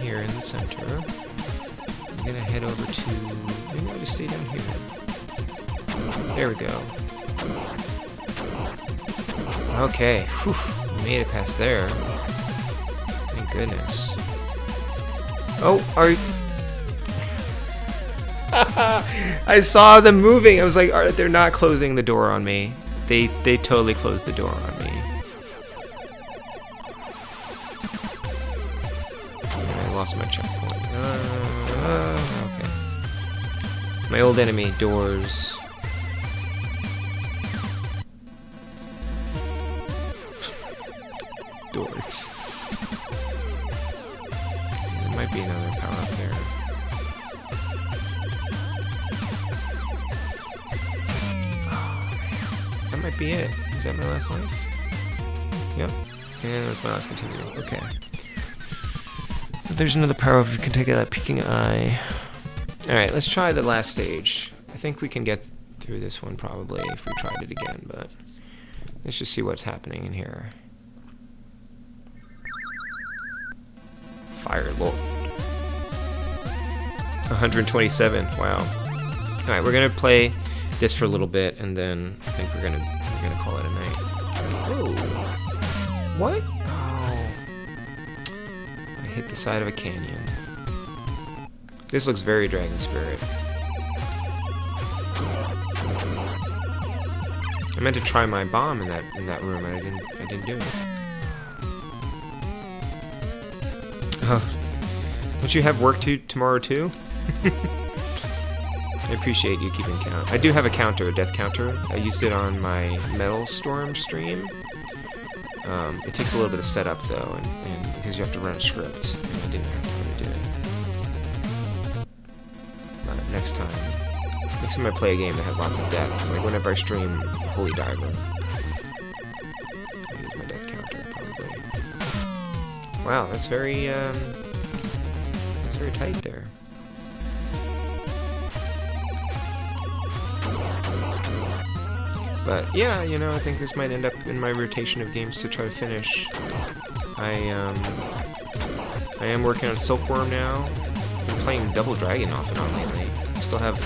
Here in the center. I'm gonna head over to... Maybe I'll just stay down here. There we go. Okay. Whew. We made it past there. Thank goodness. Oh, are you... I saw them moving. I was like, they're not closing the door on me. They totally closed the door on me. I lost my checkpoint. Okay. My old enemy, doors. Doors. There might be another power up there. That might be it. Is that my last life? Yep. And that's my last continue. Okay. But there's another power up. You can take that peeking eye. Alright, let's try the last stage. I think we can get through this one probably if we tried it again, but let's just see what's happening in here. Fire Lord. 127. Wow. Alright, we're gonna play this for a little bit, and then I think we're gonna call it a night. Oh, what? Oh, I hit the side of a canyon. This looks very Dragon Spirit. I meant to try my bomb in that room, and I didn't do it. Oh, don't you have work tomorrow too? I appreciate you keeping count. I do have a counter, a death counter. I used it on my Metal Storm stream. It takes a little bit of setup though, and because you have to run a script, and I didn't have time to do it. But next time I play a game that has lots of deaths, like whenever I stream Holy Diver, I use my death counter probably. Wow, that's very tight there. But yeah, you know, I think this might end up in my rotation of games to try to finish. I am working on Silkworm now. I've been playing Double Dragon off and on lately. I still have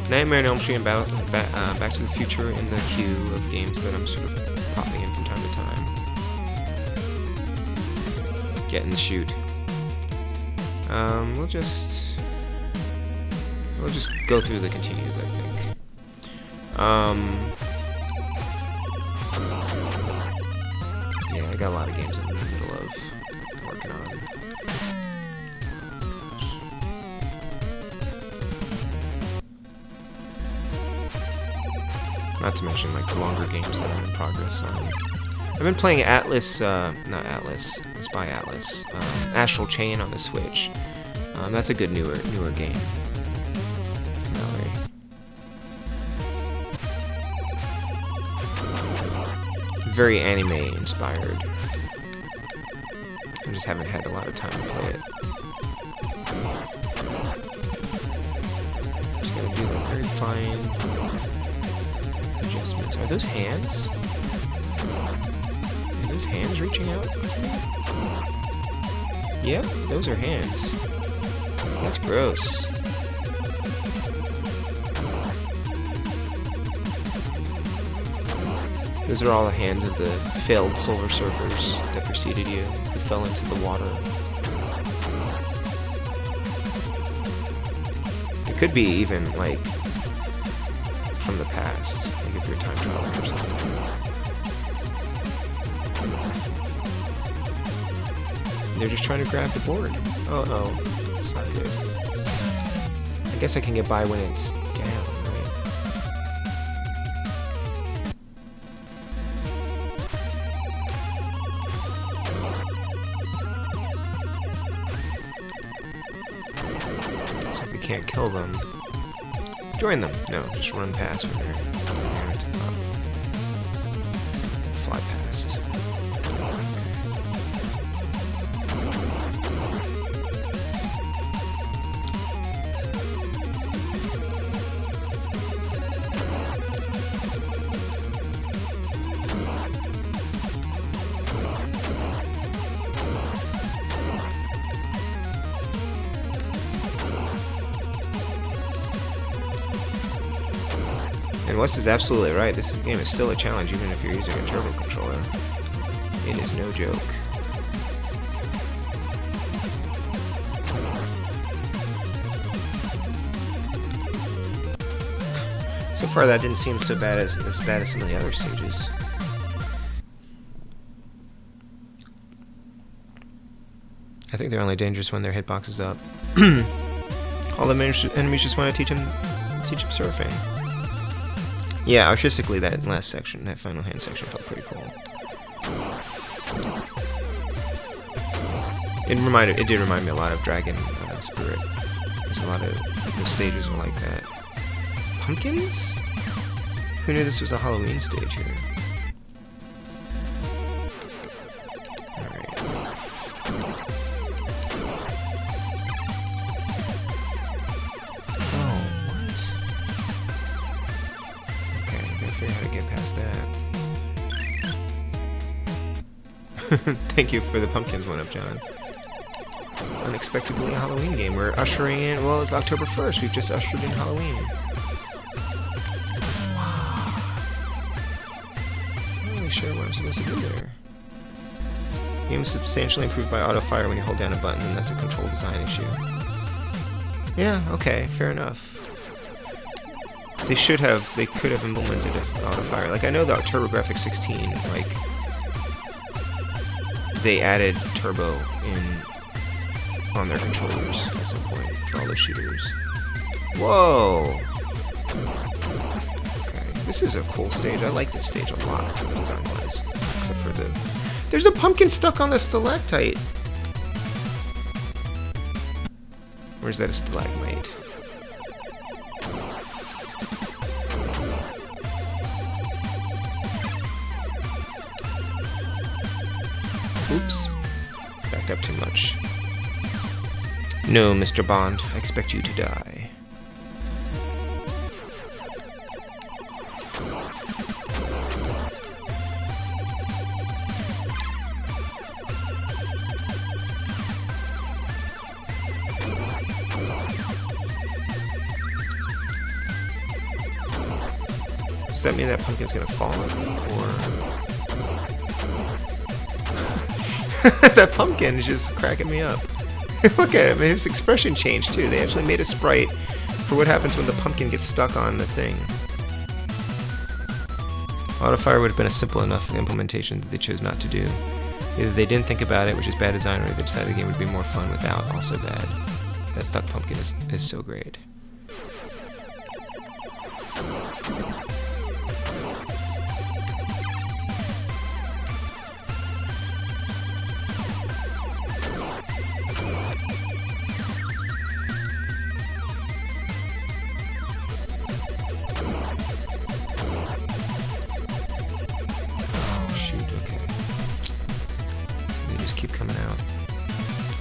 Nightmare on Elm Street and Back to the Future in the queue of games that I'm sort of popping in from time to time. Get in the shoot. We'll just go through the continues, I think. Yeah, I got a lot of games I'm in the middle of working on. Not to mention like the longer games that I'm in progress on. I've been playing Atlas, not Atlas, it's by Atlas, Astral Chain on the Switch. That's a good newer game. Mallory. Very anime inspired. I just haven't had a lot of time to play it. Just gotta do like very fine adjustments. Are those hands? Are those hands reaching out? Yep, those are hands. That's gross. Those are all the hands of the failed Silver Surfers that preceded you, who fell into the water. It could be even, like, from the past, like if you're time traveling or something. They're just trying to grab the board. Oh no, it's not good. I guess I can get by when it's down, right? So if we can't kill them, join them. No, just run past when they're at the top. Fly past. And Wes is absolutely right. This game is still a challenge even if you're using a turbo controller. It is no joke. So far, that didn't seem so bad as bad as some of the other stages. I think they're only dangerous when their hitbox is up. All the enemies just want to teach them surfing. Yeah, artistically, that last section, that final hand section, felt pretty cool. It did remind me a lot of Dragon Spirit. There's a lot of the stages are like that. Pumpkins? Who knew this was a Halloween stage here? Alright. Oh, what? Okay, I gotta figure out how to get past that. Thank you for the pumpkins one up, John. Unexpectedly a Halloween game. We're ushering in, well, it's October 1st. We've just ushered in Halloween. Wow. I'm not really sure what I'm supposed to do there. Game is substantially improved by auto-fire when you hold down a button, and that's a control design issue. Yeah, okay, fair enough. They could have implemented auto-fire. Like, I know the TurboGrafx 16, like, they added turbo on their controllers at some point for all the shooters. Whoa! Okay, this is a cool stage. I like this stage a lot, design-wise. Except for there's a pumpkin stuck on the stalactite! Or is that a stalagmite? Oops. Backed up too much. No, Mr. Bond, I expect you to die. Does that mean that pumpkin's gonna fall on me, or... That pumpkin is just cracking me up. Look at him, his expression changed too. They actually made a sprite for what happens when the pumpkin gets stuck on the thing. Autofire would have been a simple enough implementation that they chose not to do. Either they didn't think about it, which is bad design, or they decided the game would be more fun without, also bad. That stuck pumpkin is so great.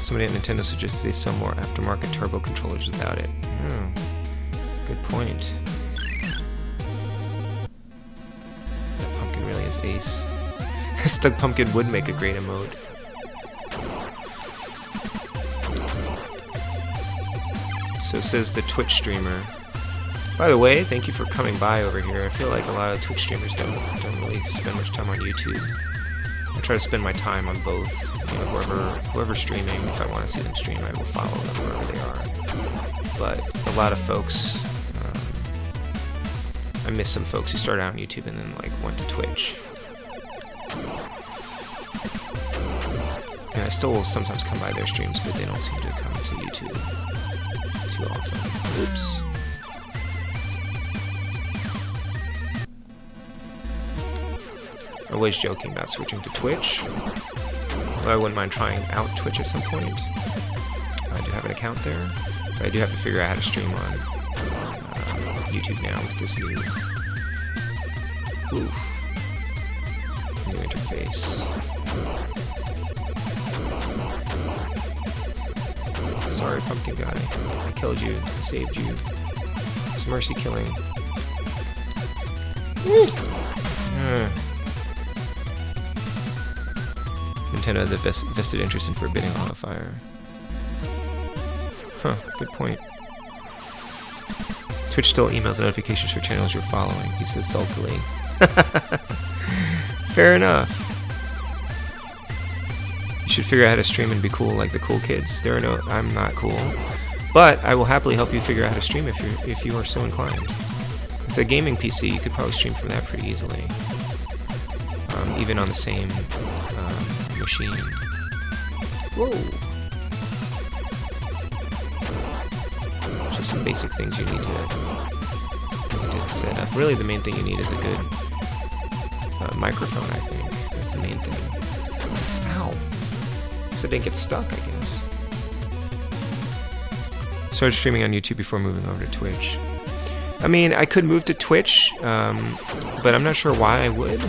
Somebody at Nintendo suggests they sell more aftermarket turbo controllers without it. Oh, good point. That pumpkin really is ace. Stuck pumpkin would make a great emote. So says the Twitch streamer. By the way, thank you for coming by over here. I feel like a lot of Twitch streamers don't really spend much time on YouTube. I try to spend my time on both. You know, whoever's streaming, if I want to see them stream, I will follow them wherever they are. But a lot of folks, I miss some folks who started out on YouTube and then like went to Twitch. And I still will sometimes come by their streams, but they don't seem to come to YouTube too often. Oops. Always joking about switching to Twitch. Although I wouldn't mind trying out Twitch at some point. I do have an account there, but I do have to figure out how to stream on YouTube now with this new interface. Sorry, pumpkin guy. I killed you. I saved you. It's mercy killing. Nintendo has a vested interest in forbidding autofire. Huh, good point. Twitch still emails notifications for channels you're following, he says sulkily. Fair enough. You should figure out how to stream and be cool like the cool kids. I'm not cool. But I will happily help you figure out how to stream if you are so inclined. With a gaming PC, you could probably stream from that pretty easily. Even on the same machine. Whoa! Just some basic things you need to set up. Really, the main thing you need is a good microphone, I think. That's the main thing. Ow! So I didn't get stuck, I guess. Started streaming on YouTube before moving over to Twitch. I mean, I could move to Twitch, but I'm not sure why I would.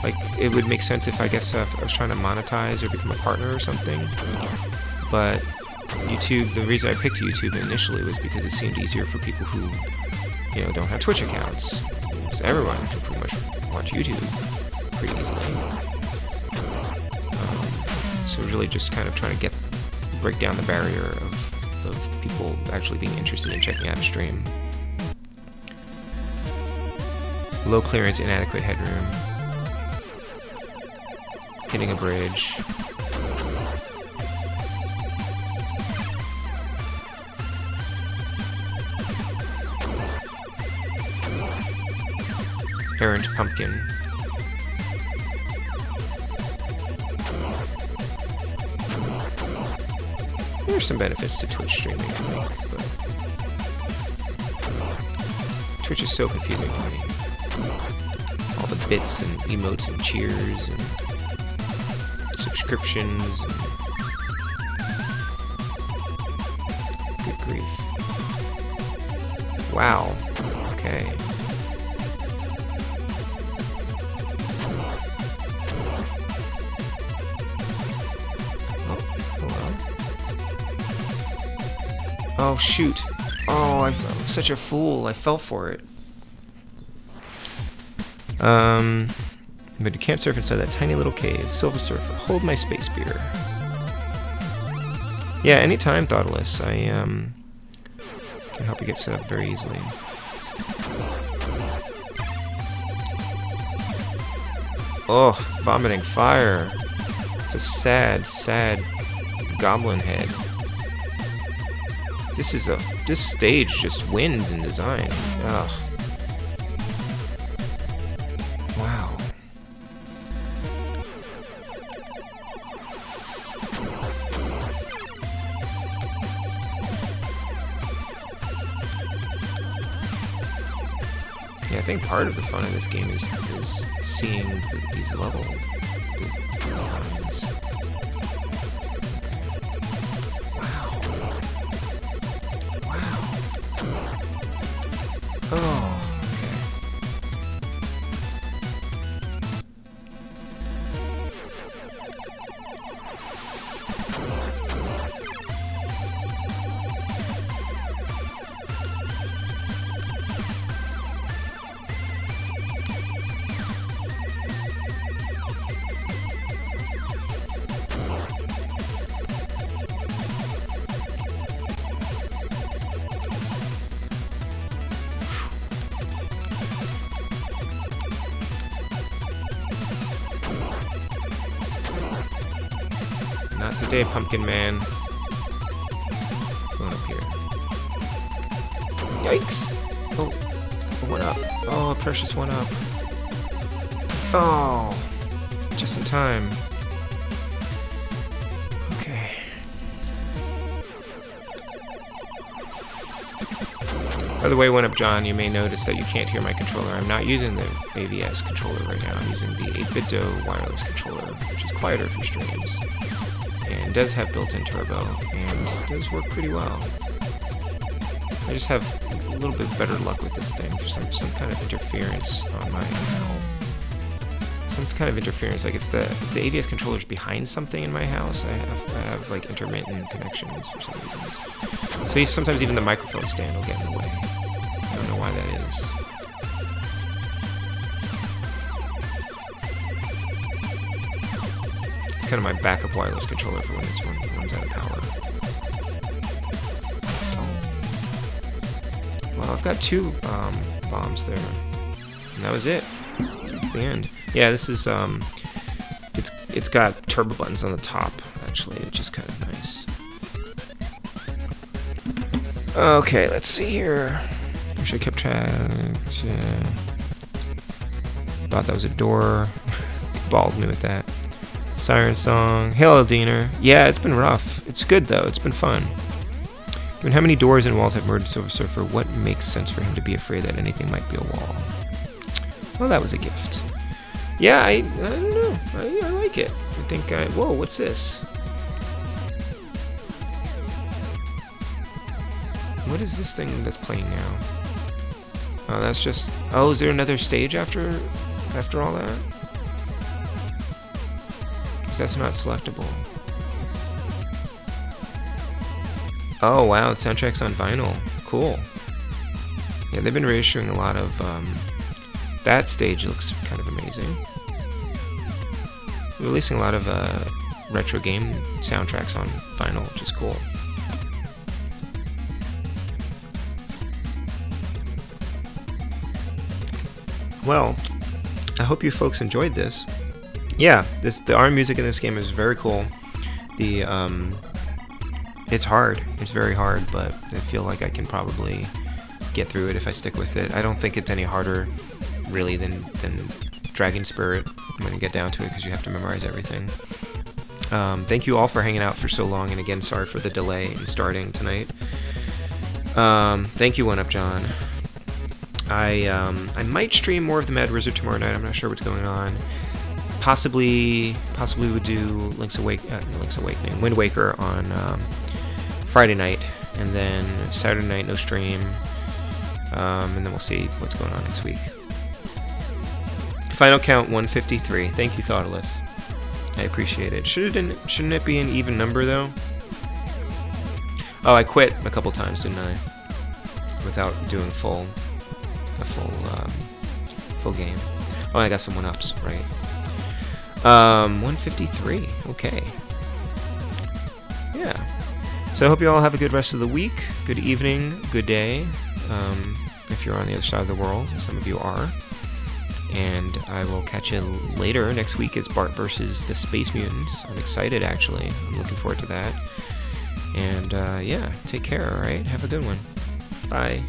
Like, it would make sense if, I guess, if I was trying to monetize or become a partner or something. But YouTube, the reason I picked YouTube initially was because it seemed easier for people who, you know, don't have Twitch accounts. Because everyone can pretty much watch YouTube pretty easily. So really just kind of trying to break down the barrier of people actually being interested in checking out a stream. Low clearance, inadequate headroom. Hitting a bridge. Errant pumpkin. There's some benefits to Twitch streaming, I think, but Twitch is so confusing to me. All the bits and emotes and cheers and subscriptions and good grief. Wow. Okay. Oh, hello. Oh shoot. Oh, I'm such a fool. I fell for it. But you can't surf inside that tiny little cave. Silver Surfer, hold my space beer. Yeah, anytime, Thoughtless. I can help you get set up very easily. Oh, vomiting fire. It's a sad, sad goblin head. This stage just wins in design. Ugh. Wow. Yeah, I think part of the fun of this game is seeing these level designs. Oh, not today, Pumpkin Man. Going up here. Yikes! Oh, a 1-up. Oh, a precious 1-up. Oh, just in time. Okay. By the way, 1-up John, you may notice that you can't hear my controller. I'm not using the AVS controller right now. I'm using the 8BitDo wireless controller, which is quieter for streams. And does have built-in turbo, and does work pretty well. I just have a little bit better luck with this thing. There's some kind of interference on my... Some kind of interference, like if the AVS controller's behind something in my house, I have like intermittent connections for some reason. So sometimes even the microphone stand will get in the way. I don't know why that is. Kind of my backup wireless controller for when this one runs out of power. Oh. Well, I've got 2 bombs there, and that was it. That's the end. Yeah, this is it's got turbo buttons on the top actually, which is kind of nice. Okay, let's see here. Wish I kept track. Thought that was a door. Balled me with that. Siren Song. Hello, Diener. Yeah, it's been rough. It's good, though. It's been fun. I mean, how many doors and walls have murdered Silver Surfer? What makes sense for him to be afraid that anything might be a wall? Well, that was a gift. Yeah, I don't know. I like it. I think whoa, what's this? What is this thing that's playing now? Oh, that's just... Oh, is there another stage after all that? Because that's not selectable. Oh, wow, the soundtrack's on vinyl. Cool. Yeah, they've been reissuing a lot of... that stage looks kind of amazing. They're releasing a lot of retro game soundtracks on vinyl, which is cool. Well, I hope you folks enjoyed this. Yeah, the ARM music in this game is very cool. It's hard. It's very hard, but I feel like I can probably get through it if I stick with it. I don't think it's any harder, really, than Dragon Spirit when you get down to it, because you have to memorize everything. Thank you all for hanging out for so long, and again, sorry for the delay in starting tonight. Thank you, One Up John. I might stream more of the Mad Wizard tomorrow night. I'm not sure what's going on. Possibly would do Link's Awakening, Wind Waker on Friday night, and then Saturday night no stream, and then we'll see what's going on next week. Final count 153. Thank you, Thoughtless. I appreciate it. Shouldn't it be an even number though? Oh, I quit a couple times, didn't I? Without doing a full game. Oh, and I got some 1-ups, right? 153. Okay. Yeah. So I hope you all have a good rest of the week. Good evening. Good day. If you're on the other side of the world, and some of you are. And I will catch you later. Next week is Bart versus the Space Mutants. I'm excited, actually. I'm looking forward to that. And yeah, take care, alright? Have a good one. Bye.